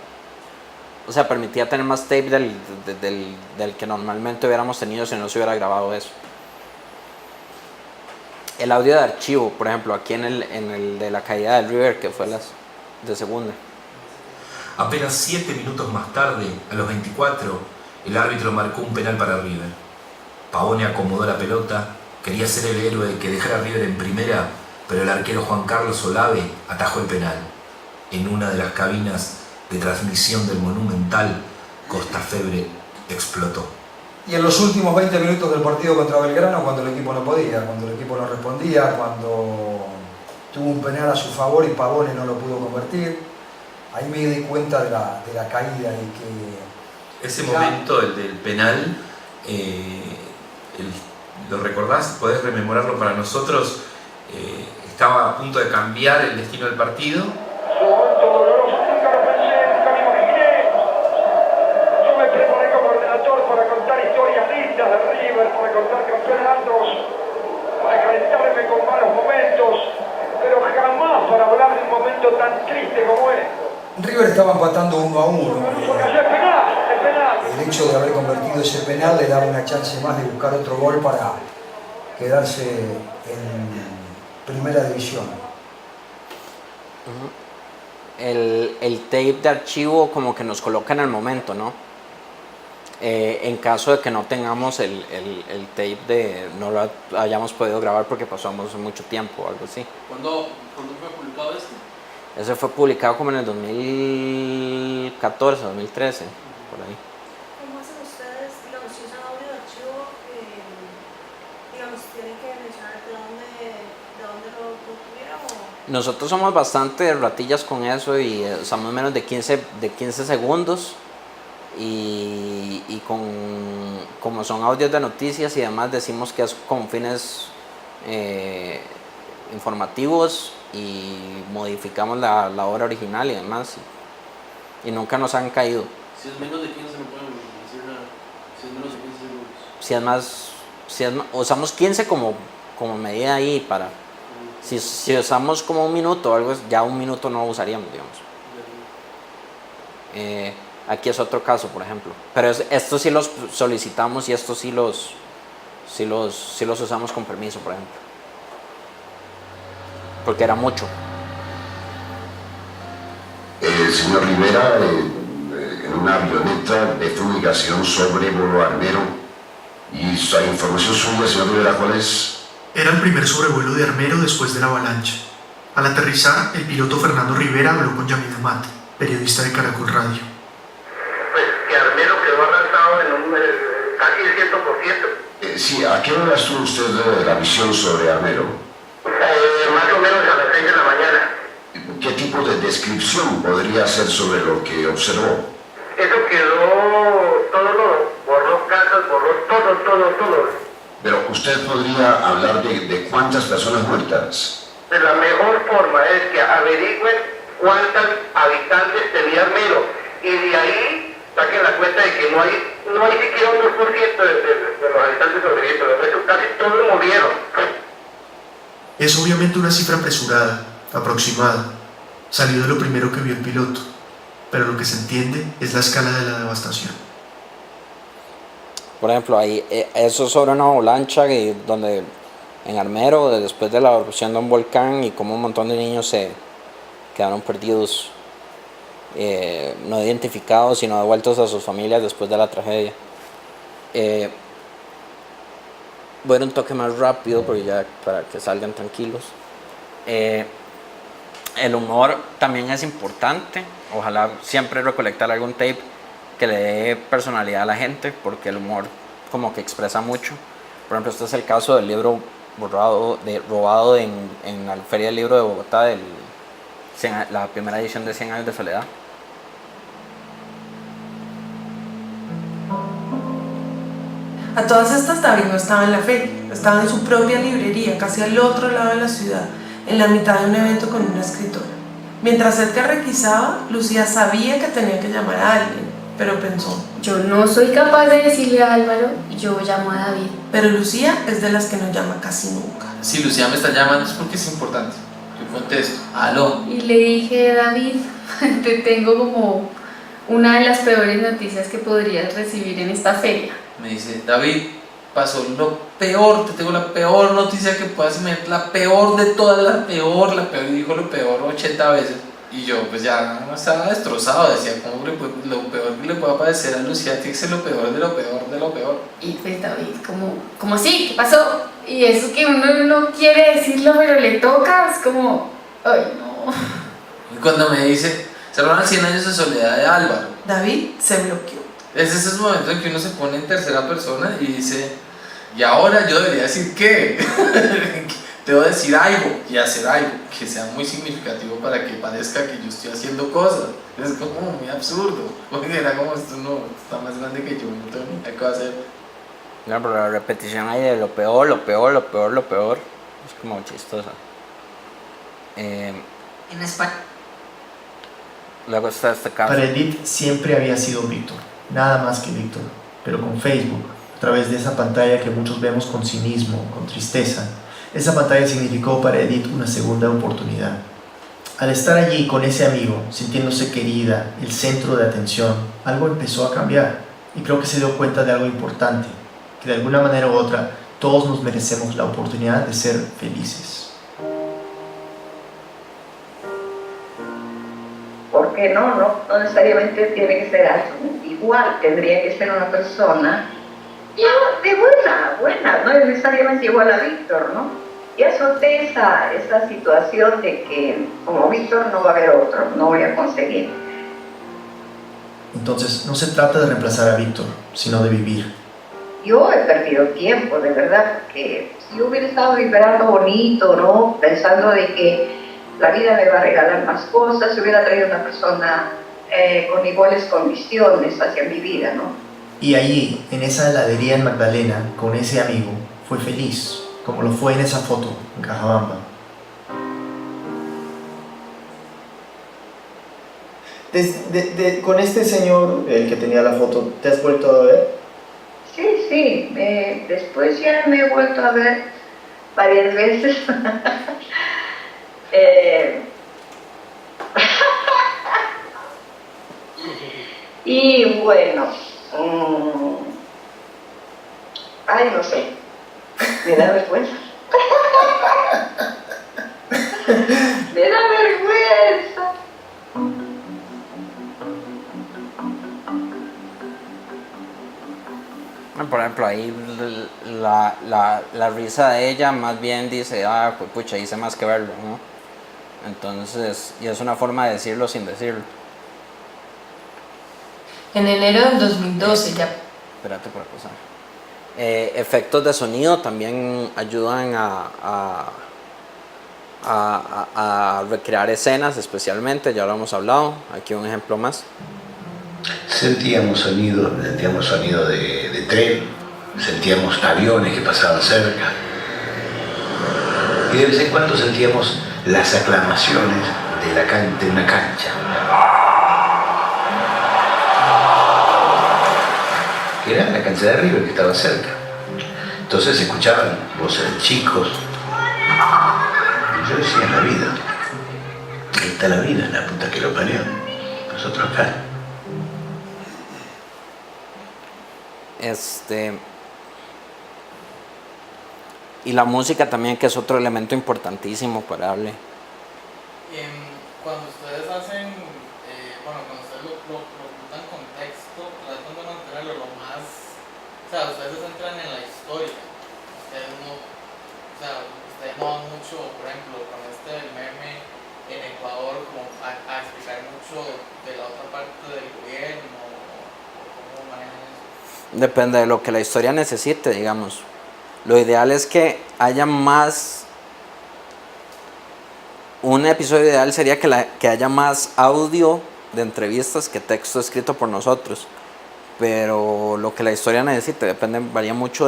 O sea, permitía tener más tape del que normalmente hubiéramos tenido si no se hubiera grabado eso. El audio de archivo, por ejemplo, aquí en el de la caída del River, que fue de segunda. Apenas 7 minutos más tarde, a los 24, el árbitro marcó un penal para River. Pavone acomodó la pelota, quería ser el héroe que dejara a River en primera, pero el arquero Juan Carlos Olave atajó el penal. En una de las cabinas de transmisión del Monumental, Costa Febre explotó. Y en los últimos 20 minutos del partido contra Belgrano, cuando el equipo no podía, cuando el equipo no respondía, cuando tuvo un penal a su favor y Pavone no lo pudo convertir, ahí me di cuenta de la caída y que... Ese momento, el del penal, ¿lo recordás? ¿Podés rememorarlo para nosotros? Estaba a punto de cambiar el destino del partido. Para contar historias lindas de River, para contar campeonatos, para calentarme con malos momentos, pero jamás para hablar de un momento tan triste como es. River estaba empatando 1-1. El hecho de haber convertido ese penal le daba una chance más de buscar otro gol para quedarse en primera división. El tape de archivo como que nos coloca en el momento, ¿no? En caso de que no tengamos el tape no lo hayamos podido grabar porque pasamos mucho tiempo o algo así. ¿Cuándo fue publicado este? Ese fue publicado como en el 2014, 2013, por ahí. ¿Cómo hacen ustedes, digamos, si usan audio de archivo, digamos, tienen que mencionar de dónde lo obtuvieron o...? Nosotros somos bastante ratillas con eso y usamos menos de 15 segundos. Y como son audios de noticias y demás, decimos que es con fines informativos y modificamos la obra original y demás, y nunca nos han caído. Si es menos de 15 no podemos decir nada, si es menos de 15 segundos. Usamos 15 como medida ahí para... Si usamos como un minuto o algo, ya un minuto no usaríamos, digamos. Aquí es otro caso, por ejemplo. Pero estos sí los solicitamos y estos sí los usamos con permiso, por ejemplo. Porque era mucho. Señor Rivera, en una avioneta de fumigación sobre vuelo Armero, y la información suya, señor Rivera, ¿cuál es? Era el primer sobrevuelo de Armero después de la avalancha. Al aterrizar, el piloto Fernando Rivera habló con Yamil Amat, periodista de Caracol Radio. Casi el 100%. Sí, ¿a qué hora estuvo usted de la visión sobre Armero? Más o menos a las 6 de la mañana. ¿Qué tipo de descripción podría hacer sobre lo que observó? Eso quedó todo, borró casas, borró todo. Pero usted podría hablar de cuántas personas muertas. De la mejor forma es que averigüen cuántos habitantes tenía Armero y de ahí saquen la cuenta de que no hay siquiera un 2% de los habitantes sobrevivientes, los restos casi todos murieron. Es obviamente una cifra apresurada, aproximada. Salió de lo primero que vio el piloto, pero lo que se entiende es la escala de la devastación. Por ejemplo, ahí, eso sobre una avalancha donde en Armero, después de la erupción de un volcán, y como un montón de niños se quedaron perdidos no identificados, sino devueltos a sus familias después de la tragedia. Voy a ir un toque más rápido porque ya para que salgan tranquilos. El humor también es importante. Ojalá siempre recolectar algún tape que le dé personalidad a la gente, porque el humor como que expresa mucho. Por ejemplo, este es el caso del libro robado en la Feria del Libro de Bogotá, la primera edición de 100 años de soledad. A todas estas, David no estaba en la feria, estaba en su propia librería, casi al otro lado de la ciudad, en la mitad de un evento con una escritora. Mientras Edgar requisaba, Lucía sabía que tenía que llamar a alguien, pero pensó: yo no soy capaz de decirle a Álvaro, yo llamo a David. Pero Lucía es de las que no llama casi nunca. Si Lucía me está llamando es porque es importante. Yo contesto: aló. Y le dije: David, te tengo como una de las peores noticias que podrías recibir en esta feria. Me dice: David, pasó lo peor, te tengo la peor noticia que puedas imaginar, la peor de todas, la peor, y dijo lo peor 80 veces. Y yo pues ya estaba destrozado, decía: ¿cómo lo peor que le pueda parecer a Lucía tiene que ser lo peor de lo peor de lo peor? Y pues David, ¿cómo así? ¿Qué pasó? Y eso que uno no quiere decirlo pero le toca, es como, ay no. Y cuando me dice: se roban 100 años de soledad de Álvaro, David se bloqueó. Es esos momentos en que uno se pone en tercera persona y dice: y ahora yo debería decir qué. Debo decir algo y hacer algo que sea muy significativo para que parezca que yo estoy haciendo cosas. Es como muy absurdo, porque era como: esto no está más grande que yo, no tengo ni idea qué hacer. No, pero la repetición ahí de lo peor, es como chistosa. En España. Luego está este caso. Para Edith siempre había sido Víctor, nada más que Víctor, pero con Facebook, a través de esa pantalla que muchos vemos con cinismo, con tristeza. Esa pantalla significó para Edith una segunda oportunidad. Al estar allí con ese amigo, sintiéndose querida, el centro de atención, algo empezó a cambiar y creo que se dio cuenta de algo importante, que de alguna manera u otra todos nos merecemos la oportunidad de ser felices. Porque no necesariamente tiene que ser algo igual, tendría que ser una persona de buena, no es necesariamente igual a Víctor, ¿no? Ya solté esa situación de que como Víctor no va a haber otro, no voy a conseguir. Entonces no se trata de reemplazar a Víctor, sino de vivir. Yo he perdido tiempo, de verdad, porque si yo hubiera estado vibrando bonito, ¿no? Pensando de que la vida me va a regalar más cosas, se hubiera traído una persona con iguales condiciones hacia mi vida, ¿no? Y allí, en esa heladería en Magdalena, con ese amigo, fue feliz, como lo fue en esa foto en Cajabamba. Con este señor, el que tenía la foto, ¿te has vuelto a ver? Sí, después ya me he vuelto a ver varias veces. Y bueno, ay, no sé, me da vergüenza. Me da vergüenza. Por ejemplo, ahí la risa de ella más bien dice: pues pucha, hice más que verlo, ¿no? Entonces, y es una forma de decirlo sin decirlo. En enero del 2012 ya... Espérate por pasar. Efectos de sonido también ayudan a recrear escenas, especialmente, ya lo hemos hablado. Aquí un ejemplo más. Sentíamos sonido de tren, sentíamos aviones que pasaban cerca y de vez en cuando sentíamos las aclamaciones de una cancha. Que era la cancha de River que estaba cerca. Entonces se escuchaban voces de chicos. Y yo decía: la vida. Ahí está la vida, la puta que lo parió. Nosotros acá. Y la música también, que es otro elemento importantísimo para darle. Cuando ustedes hacen, mantenerlo lo más, o sea, ustedes se centran en la historia, ustedes no, o sea, ustedes no van mucho, por ejemplo, con este meme en Ecuador, como a explicar mucho de la otra parte del gobierno, o cómo manejan eso. Depende de lo que la historia necesite, digamos. Lo ideal es que haya más. Un episodio ideal sería que haya más audio de entrevistas que texto escrito por nosotros. Pero lo que la historia necesite varía mucho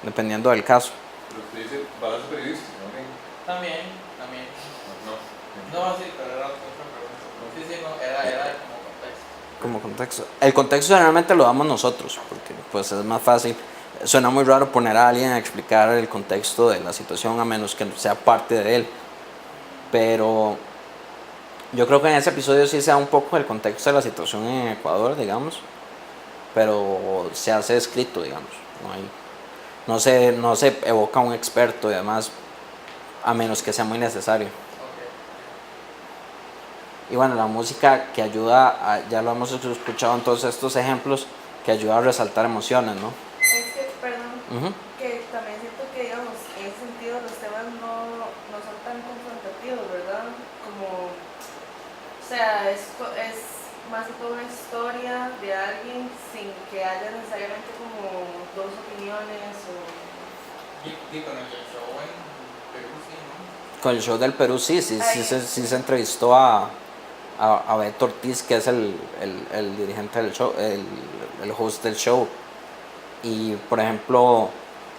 dependiendo del caso. Pero usted dice balance periodístico, ¿no? También. No, sí, pero era otra pregunta. Sí, no, era como contexto. El contexto generalmente lo damos nosotros, porque pues es más fácil. Suena muy raro poner a alguien a explicar el contexto de la situación a menos que sea parte de él. Pero yo creo que en ese episodio sí se da un poco el contexto de la situación en Ecuador, digamos. Pero se hace escrito, digamos. No se evoca a un experto y demás, a menos que sea muy necesario. Y bueno, la música que ayuda, ya lo hemos escuchado en todos estos ejemplos, que ayuda a resaltar emociones, ¿no? Es que, perdón, que también siento que, digamos, en ese sentido los temas no son tan confrontativos, ¿verdad? Como, o sea, es más que todo una historia de alguien sin que haya necesariamente como dos opiniones o... Y con el show en Perú, sí, ¿no? Con el show del Perú sí se entrevistó a Beto Ortiz, que es el dirigente del show, el host del show. Y por ejemplo,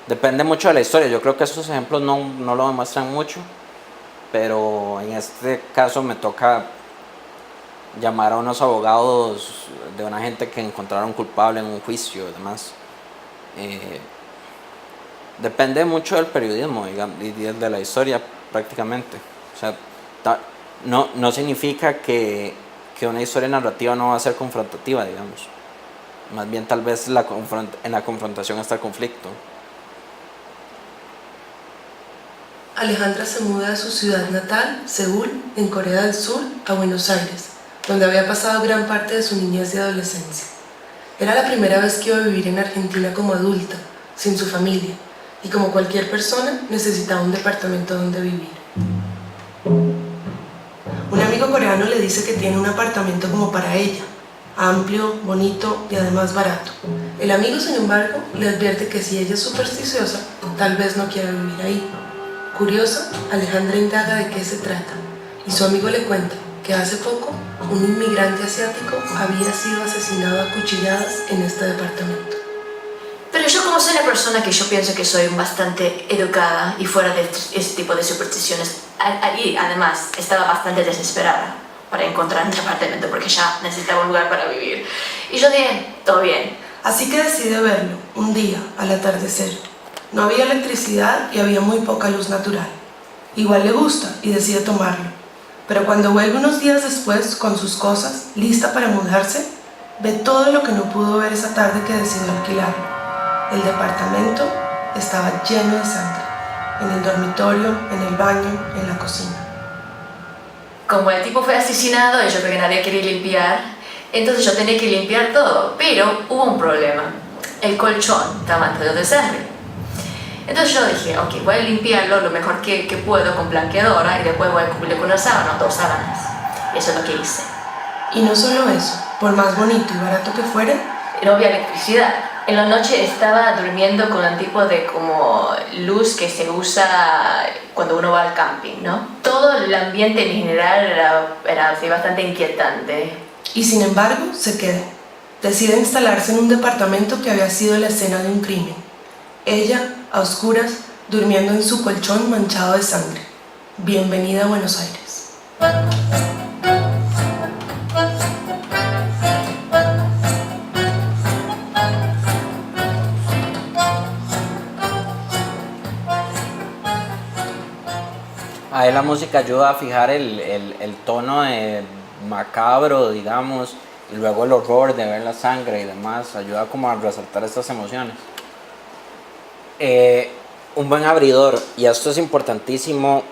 depende mucho de la historia. Yo creo que esos ejemplos no lo demuestran mucho, pero en este caso me toca llamar a unos abogados de una gente que encontraron culpable en un juicio y demás. Depende mucho del periodismo, digamos, y de la historia prácticamente. O sea, no significa que una historia narrativa no va a ser confrontativa, digamos. Más bien tal vez en la confrontación está el conflicto. Alejandra se muda de su ciudad natal, Seúl, en Corea del Sur, a Buenos Aires, donde había pasado gran parte de su niñez y adolescencia. Era la primera vez que iba a vivir en Argentina como adulta, sin su familia, y como cualquier persona necesitaba un departamento donde vivir. Un amigo coreano le dice que tiene un apartamento como para ella, amplio, bonito y además barato. El amigo, sin embargo, le advierte que si ella es supersticiosa, tal vez no quiera vivir ahí. Curiosa, Alejandra indaga de qué se trata, y su amigo le cuenta que hace poco un inmigrante asiático había sido asesinado a cuchilladas en este departamento. Pero yo, como soy una persona que yo pienso que soy bastante educada y fuera de este tipo de supersticiones, y además estaba bastante desesperada para encontrar un apartamento porque ya necesitaba un lugar para vivir. Y yo dije, todo bien. Así que decide verlo, un día, al atardecer. No había electricidad y había muy poca luz natural. Igual le gusta y decide tomarlo. Pero cuando vuelve unos días después con sus cosas, lista para mudarse, ve todo lo que no pudo ver esa tarde que decidió alquilarlo. El departamento estaba lleno de sangre, en el dormitorio, en el baño, en la cocina. Como el tipo fue asesinado y yo creo que nadie quería limpiar, entonces yo tenía que limpiar todo, pero hubo un problema. El colchón estaba manchado de sangre. Entonces yo dije, ok, voy a limpiarlo lo mejor que puedo con blanqueadora y después voy a cubrirlo con una sábana o 2 sábanas. Y eso es lo que hice. Y no solo eso, por más bonito y barato que fuera, no había electricidad. En la noche estaba durmiendo con un tipo de como luz que se usa cuando uno va al camping, ¿no? Todo el ambiente en general era así bastante inquietante. Y sin embargo, se quedó. Decide instalarse en un departamento que había sido la escena de un crimen. Ella, a oscuras, durmiendo en su colchón manchado de sangre. Bienvenida a Buenos Aires. Ahí la música ayuda a fijar el tono de macabro, digamos, y luego el horror de ver la sangre y demás, ayuda como a resaltar estas emociones. Un buen abridor, y esto es importantísimo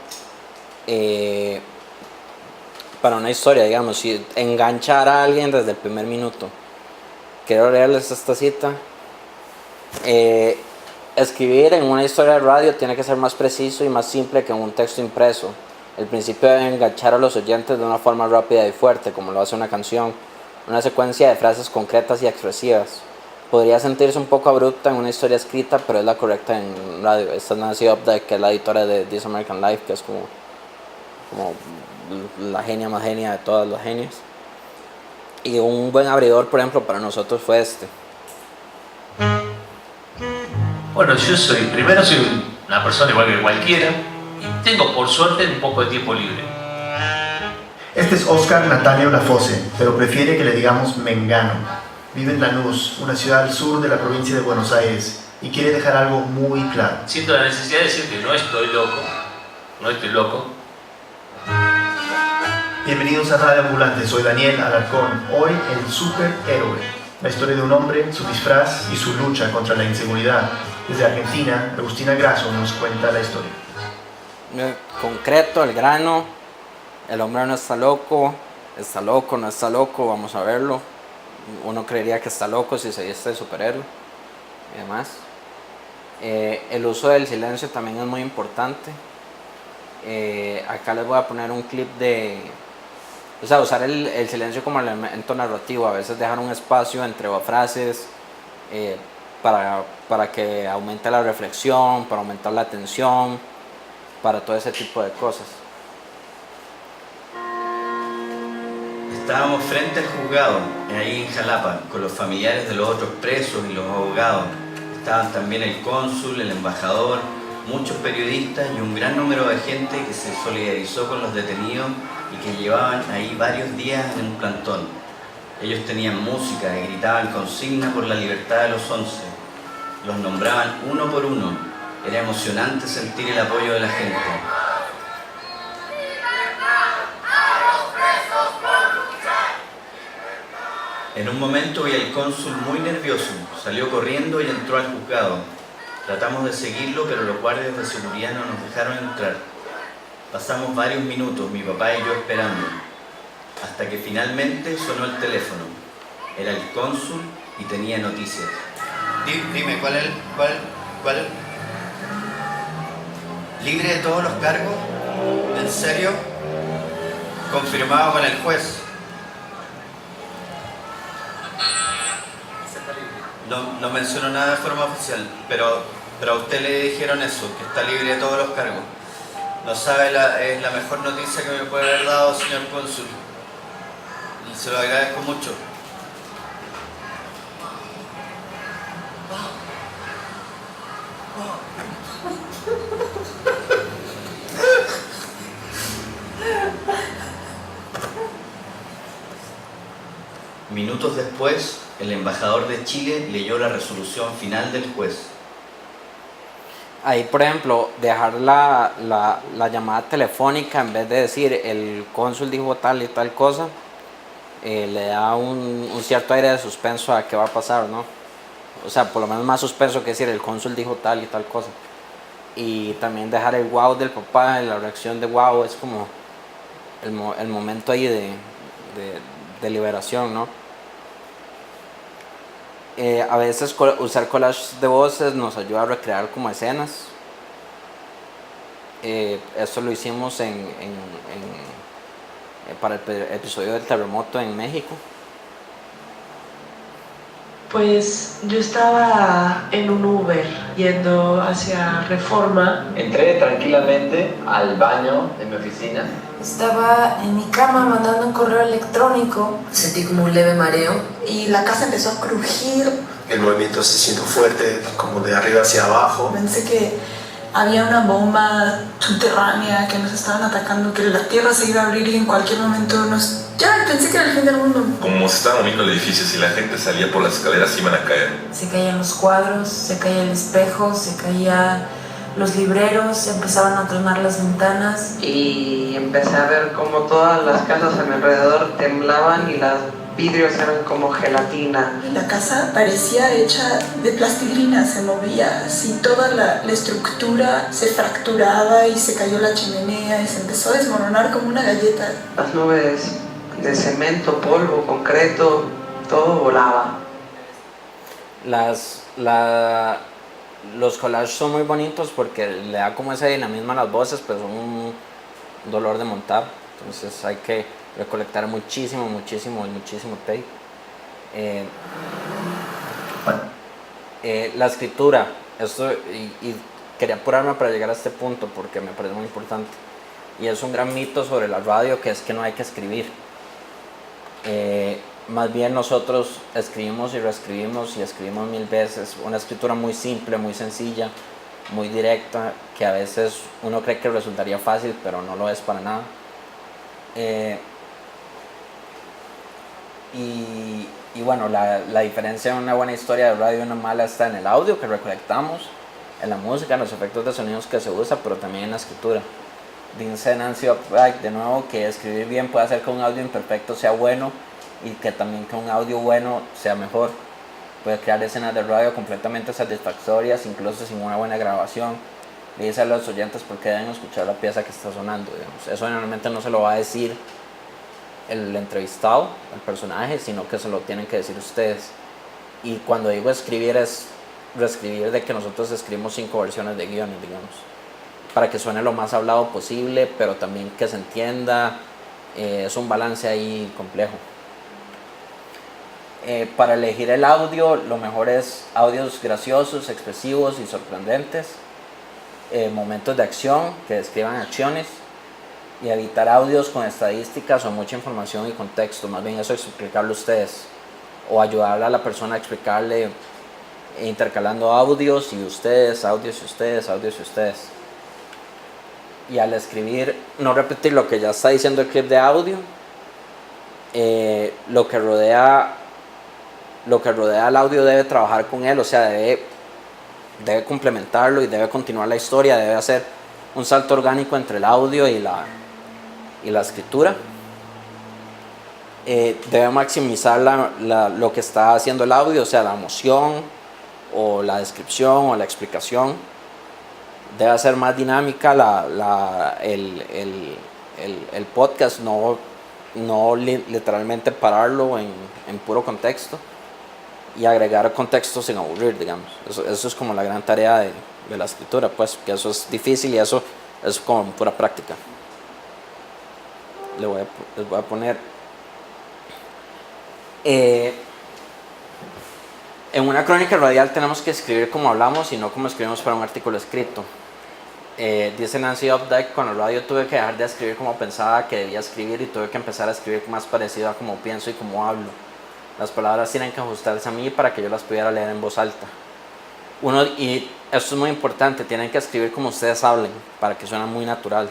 para una historia, digamos, si enganchar a alguien desde el primer minuto, quiero leerles esta cita. Escribir en una historia de radio tiene que ser más preciso y más simple que en un texto impreso. El principio debe enganchar a los oyentes de una forma rápida y fuerte, como lo hace una canción, una secuencia de frases concretas y expresivas. Podría sentirse un poco abrupta en una historia escrita, pero es la correcta en radio. Esta es Nancy Updike, que es la editora de This American Life, que es como la genia más genia de todas las genias. Y un buen abridor, por ejemplo, para nosotros fue este. Bueno, yo soy una persona igual que cualquiera y tengo por suerte un poco de tiempo libre. Este es Oscar Natalio Lafose, pero prefiere que le digamos Mengano. Vive en Lanús, una ciudad al sur de la provincia de Buenos Aires, y quiere dejar algo muy claro. Siento la necesidad de decir que no estoy loco. Bienvenidos a Radio Ambulante, soy Daniel Alarcón. Hoy el superhéroe, la historia de un hombre, su disfraz y su lucha contra la inseguridad. Desde Argentina, Agustina Grasso nos cuenta la historia. Concreto, el grano, el hombre no está loco, no está loco, vamos a verlo. Uno creería que está loco si se viste de superhéroe y demás. El uso del silencio también es muy importante. Acá les voy a poner un clip de... O sea, usar el silencio como elemento narrativo, a veces dejar un espacio entre frases para que aumente la reflexión, para aumentar la atención, para todo ese tipo de cosas. Estábamos frente al juzgado, ahí en Jalapa, con los familiares de los otros presos y los abogados. Estaban también el cónsul, el embajador, muchos periodistas y un gran número de gente que se solidarizó con los detenidos y que llevaban ahí varios días en un plantón. Ellos tenían música y gritaban consignas por la libertad de los 11. Los nombraban uno por uno. Era emocionante sentir el apoyo de la gente. En un momento vi al cónsul muy nervioso, salió corriendo y entró al juzgado. Tratamos de seguirlo, pero los guardias de seguridad no nos dejaron entrar. Pasamos varios minutos, mi papá y yo esperando, hasta que finalmente sonó el teléfono. Era el cónsul y tenía noticias. Dime, ¿cuál? ¿Libre de todos los cargos? ¿En serio? Confirmado con el juez. No mencionó nada de forma oficial, pero a usted le dijeron eso, que está libre de todos los cargos. No sabe, es la mejor noticia que me puede haber dado, señor cónsul. Y se lo agradezco mucho. Minutos después, el embajador de Chile leyó la resolución final del juez. Ahí, por ejemplo, dejar la llamada telefónica, en vez de decir el cónsul dijo tal y tal cosa, le da un cierto aire de suspenso a qué va a pasar, ¿no? O sea, por lo menos más suspenso que decir el cónsul dijo tal y tal cosa. Y también dejar el wow del papá, la reacción de wow, es como el momento ahí de liberación, ¿no? A veces usar collages de voces nos ayuda a recrear como escenas. Esto lo hicimos para el episodio del terremoto en México. Pues yo estaba en un Uber yendo hacia Reforma. Entré tranquilamente al baño de mi oficina. Estaba en mi cama mandando un correo electrónico. Sentí como un leve mareo. Y la casa empezó a crujir. El movimiento se sintió fuerte, como de arriba hacia abajo. Pensé que había una bomba subterránea, que nos estaban atacando, que la tierra se iba a abrir y en cualquier momento Ya, pensé que era el fin del mundo. Como se estaban moviendo el edificio, si la gente salía por las escaleras iban a caer. Se caían los cuadros, se caía el espejo, se caían los libreros, se empezaban a tronar las ventanas. Y empecé a ver como todas las casas a mi alrededor temblaban y los vidrios eran como gelatina. La casa parecía hecha de plastilina, se movía así, toda la estructura se fracturaba y se cayó la chimenea y se empezó a desmoronar como una galleta. Las nubes de cemento, polvo, concreto, todo volaba. Los collages son muy bonitos porque le da como ese dinamismo a las voces, pero son un dolor de montar. Entonces hay que recolectar muchísimo tape. La escritura, esto, y quería apurarme para llegar a este punto porque me parece muy importante. Y es un gran mito sobre la radio, que es que no hay que escribir. Más bien nosotros escribimos y reescribimos y escribimos 1000 veces. Una escritura muy simple, muy sencilla, muy directa, que a veces uno cree que resultaría fácil, pero no lo es para nada. Y bueno, la diferencia de una buena historia de radio y una mala está en el audio que recolectamos, en la música, en los efectos de sonidos que se usa, pero también en la escritura. Dice Nancy Updike de nuevo que escribir bien puede hacer que un audio imperfecto sea bueno y que también que un audio bueno sea mejor. Puede crear escenas de radio completamente satisfactorias, incluso sin una buena grabación. Le dice a los oyentes por qué deben escuchar la pieza que está sonando, digamos. Eso generalmente no se lo va a decir el entrevistado, el personaje, sino que se lo tienen que decir ustedes. Y cuando digo escribir es reescribir de que nosotros escribimos 5 versiones de guiones, digamos, para que suene lo más hablado posible, pero también que se entienda. Es un balance ahí complejo. Para elegir el audio, lo mejor es audios graciosos, expresivos y sorprendentes, momentos de acción que describan acciones, y evitar audios con estadísticas o mucha información y contexto. Más bien eso, explicarlo ustedes o ayudarle a la persona a explicarle, intercalando audios y ustedes, audios y ustedes, audios y ustedes. Y al escribir, no repetir lo que ya está diciendo el clip de audio. Lo que rodea al audio debe trabajar con él, o sea, debe complementarlo y debe continuar la historia, debe hacer un salto orgánico entre el audio y la escritura. Debe maximizar lo que está haciendo el audio, o sea, la emoción o la descripción o la explicación. Debe hacer más dinámica el podcast, no literalmente pararlo en puro contexto, y agregar contexto sin aburrir, digamos. Eso es como la gran tarea de la escritura, pues, que eso es difícil y eso es como pura práctica. Les voy a poner en una crónica radial tenemos que escribir como hablamos y no como escribimos para un artículo escrito. Dice Nancy Updike: con el radio tuve que dejar de escribir como pensaba que debía escribir y tuve que empezar a escribir más parecido a como pienso y como hablo. Las palabras tienen que ajustarse a mí para que yo las pudiera leer en voz alta. Y esto es muy importante, tienen que escribir como ustedes hablen para que suene muy natural.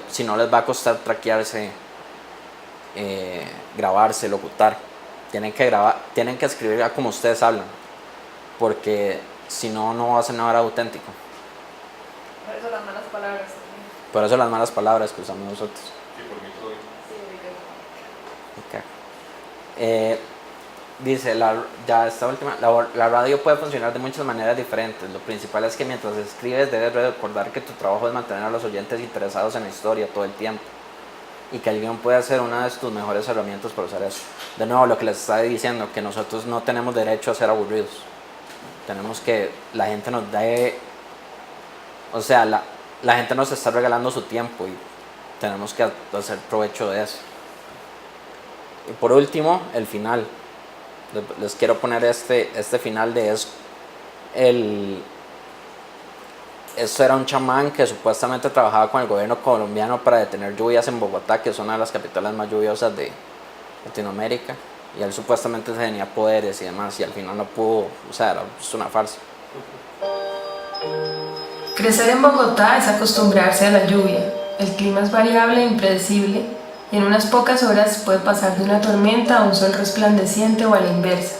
Si no, les va a costar traquearse, grabarse, locutar. Tienen que escribir como ustedes hablan, porque si no, no va a ser nada auténtico. Por eso las malas palabras también. Por eso las malas palabras que usamos nosotros. Sí, por mí todo bien. Sí, Okay. Dice, la radio puede funcionar de muchas maneras diferentes. Lo principal es que mientras escribes debes recordar que tu trabajo es mantener a los oyentes interesados en la historia todo el tiempo, y que el guión puede ser una de tus mejores herramientas para usar eso. De nuevo, lo que les estaba diciendo, que nosotros no tenemos derecho a ser aburridos. Tenemos que la gente nos dé, o sea, la gente nos está regalando su tiempo y tenemos que hacer provecho de eso. Y por último, el final. Les quiero poner este final de eso. Esto era un chamán que supuestamente trabajaba con el gobierno colombiano para detener lluvias en Bogotá, que es una de las capitales más lluviosas de Latinoamérica. Y él supuestamente tenía poderes y demás, y al final no pudo, o sea, era una farsa. Crecer en Bogotá es acostumbrarse a la lluvia. El clima es variable e impredecible, y en unas pocas horas puede pasar de una tormenta a un sol resplandeciente o a la inversa.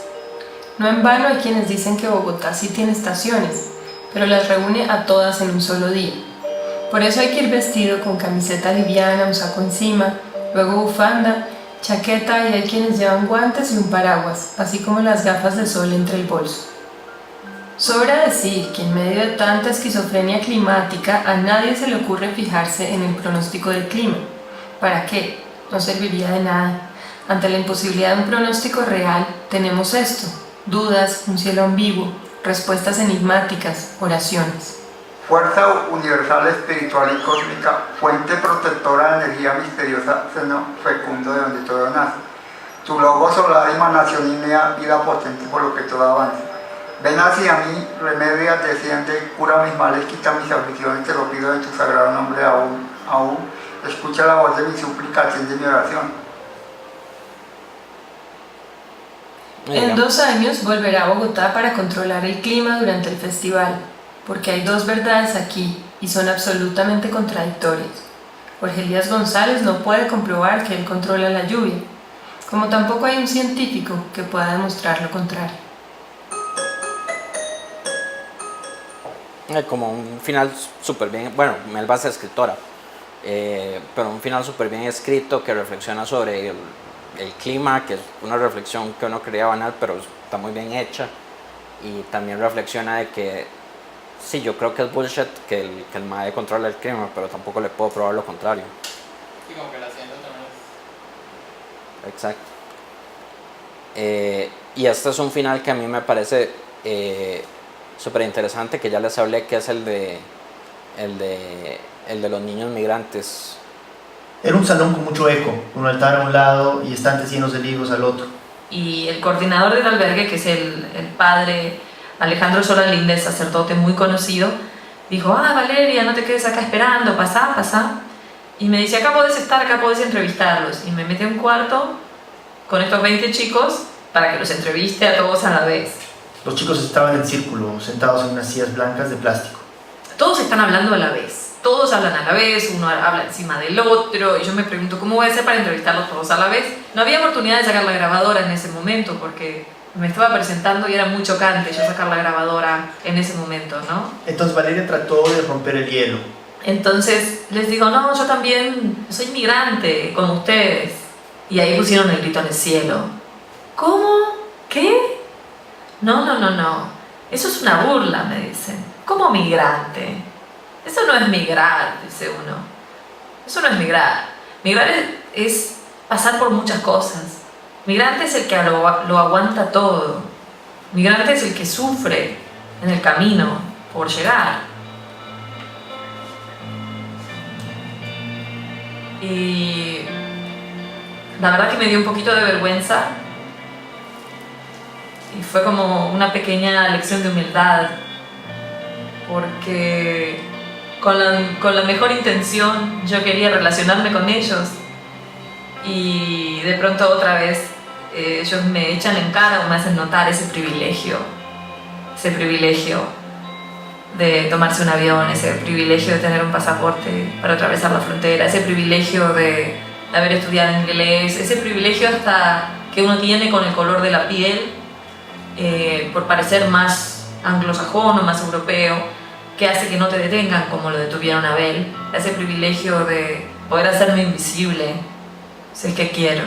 No en vano hay quienes dicen que Bogotá sí tiene estaciones, pero las reúne a todas en un solo día. Por eso hay que ir vestido con camiseta liviana, un saco encima, luego bufanda, chaqueta, y hay quienes llevan guantes y un paraguas, así como las gafas de sol entre el bolso. Sobra decir que en medio de tanta esquizofrenia climática a nadie se le ocurre fijarse en el pronóstico del clima. ¿Para qué? No serviría de nada. Ante la imposibilidad de un pronóstico real, tenemos esto, Dudas, un cielo ambiguo, respuestas enigmáticas, oraciones. Fuerza universal, espiritual y cósmica, fuente protectora de energía misteriosa, seno fecundo de donde todo nace. Tu logo solar, emanación ígnea, vida potente por lo que todo avanza. Ven hacia mí, remedia, desciende, cura mis males, quita mis aflicciones, te lo pido en tu sagrado nombre aún. Escucha la voz de mi súplica, atiende mi oración. En 2 años volverá a Bogotá para controlar el clima durante el festival, porque hay 2 verdades aquí y son absolutamente contradictorias. Jorge Elías González no puede comprobar que él controla la lluvia, como tampoco hay un científico que pueda demostrar lo contrario. Como un final súper bien, bueno, Melba es escritora, pero un final súper bien escrito que reflexiona sobre el clima, que es una reflexión que uno creía banal, pero está muy bien hecha, y también reflexiona de que sí, yo creo que es bullshit que el MAE controla el clima, pero tampoco le puedo probar lo contrario. Sí, como que la hacienda también es... Exacto. Y este es un final que a mí me parece súper interesante, que ya les hablé, que es el de los niños migrantes. Era un salón con mucho eco, un altar a un lado y estantes llenos de libros al otro. Y el coordinador del albergue, que es el padre Alejandro Sola Lindez, sacerdote muy conocido, dijo: Valeria, no te quedes acá esperando, pasá. Y me dice: acá podés estar, acá podés entrevistarlos. Y me mete a un cuarto con estos 20 chicos para que los entreviste a todos a la vez. Los chicos estaban en círculo, sentados en unas sillas blancas de plástico. Todos están hablando a la vez, todos hablan a la vez, uno habla encima del otro, y yo me pregunto cómo voy a hacer para entrevistarlos todos a la vez. No había oportunidad de sacar la grabadora en ese momento porque me estaba presentando y era muy chocante yo sacar la grabadora en ese momento, ¿no? Entonces Valeria trató de romper el hielo. Entonces les digo: no, yo también soy migrante, como ustedes. Y ahí pusieron el grito en el cielo. ¿Cómo? ¿Qué? No. Eso es una burla, me dicen. ¿Cómo migrante? Eso no es migrar, dice uno. Eso no es migrar. Migrar es pasar por muchas cosas. Migrante es el que lo aguanta todo. Migrante es el que sufre en el camino por llegar. Y la verdad que me dio un poquito de vergüenza. Y fue como una pequeña lección de humildad, porque con la mejor intención yo quería relacionarme con ellos y de pronto otra vez ellos me echan en cara o me hacen notar ese privilegio de tomarse un avión, ese privilegio de tener un pasaporte para atravesar la frontera, ese privilegio de haber estudiado inglés, ese privilegio hasta que uno tiene con el color de la piel, por parecer más anglosajón o más europeo, que hace que no te detengan como lo detuvieron a Abel, ese privilegio de poder hacerme invisible si es que quiero.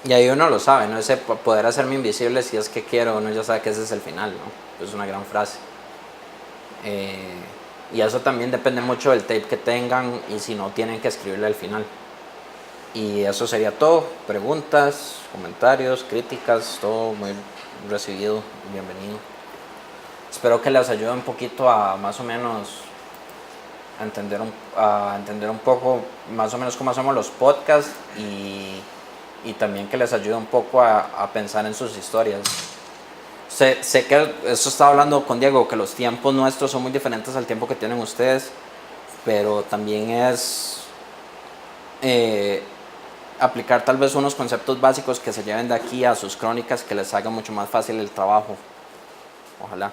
Y ahí uno lo sabe, ¿no? Ese poder hacerme invisible si es que quiero, uno ya sabe que ese es el final, ¿no? Es una gran frase. Y eso también depende mucho del tape que tengan y si no tienen que escribirle al final. Y eso sería todo. Preguntas, comentarios, críticas, todo muy recibido, bienvenido. Espero que les ayude un poquito a más o menos a entender un poco más o menos cómo hacemos los podcasts y también que les ayude un poco a pensar en sus historias. Sé que eso estaba hablando con Diego, que los tiempos nuestros son muy diferentes al tiempo que tienen ustedes, pero también es aplicar tal vez unos conceptos básicos que se lleven de aquí a sus crónicas, que les haga mucho más fácil el trabajo. Ojalá.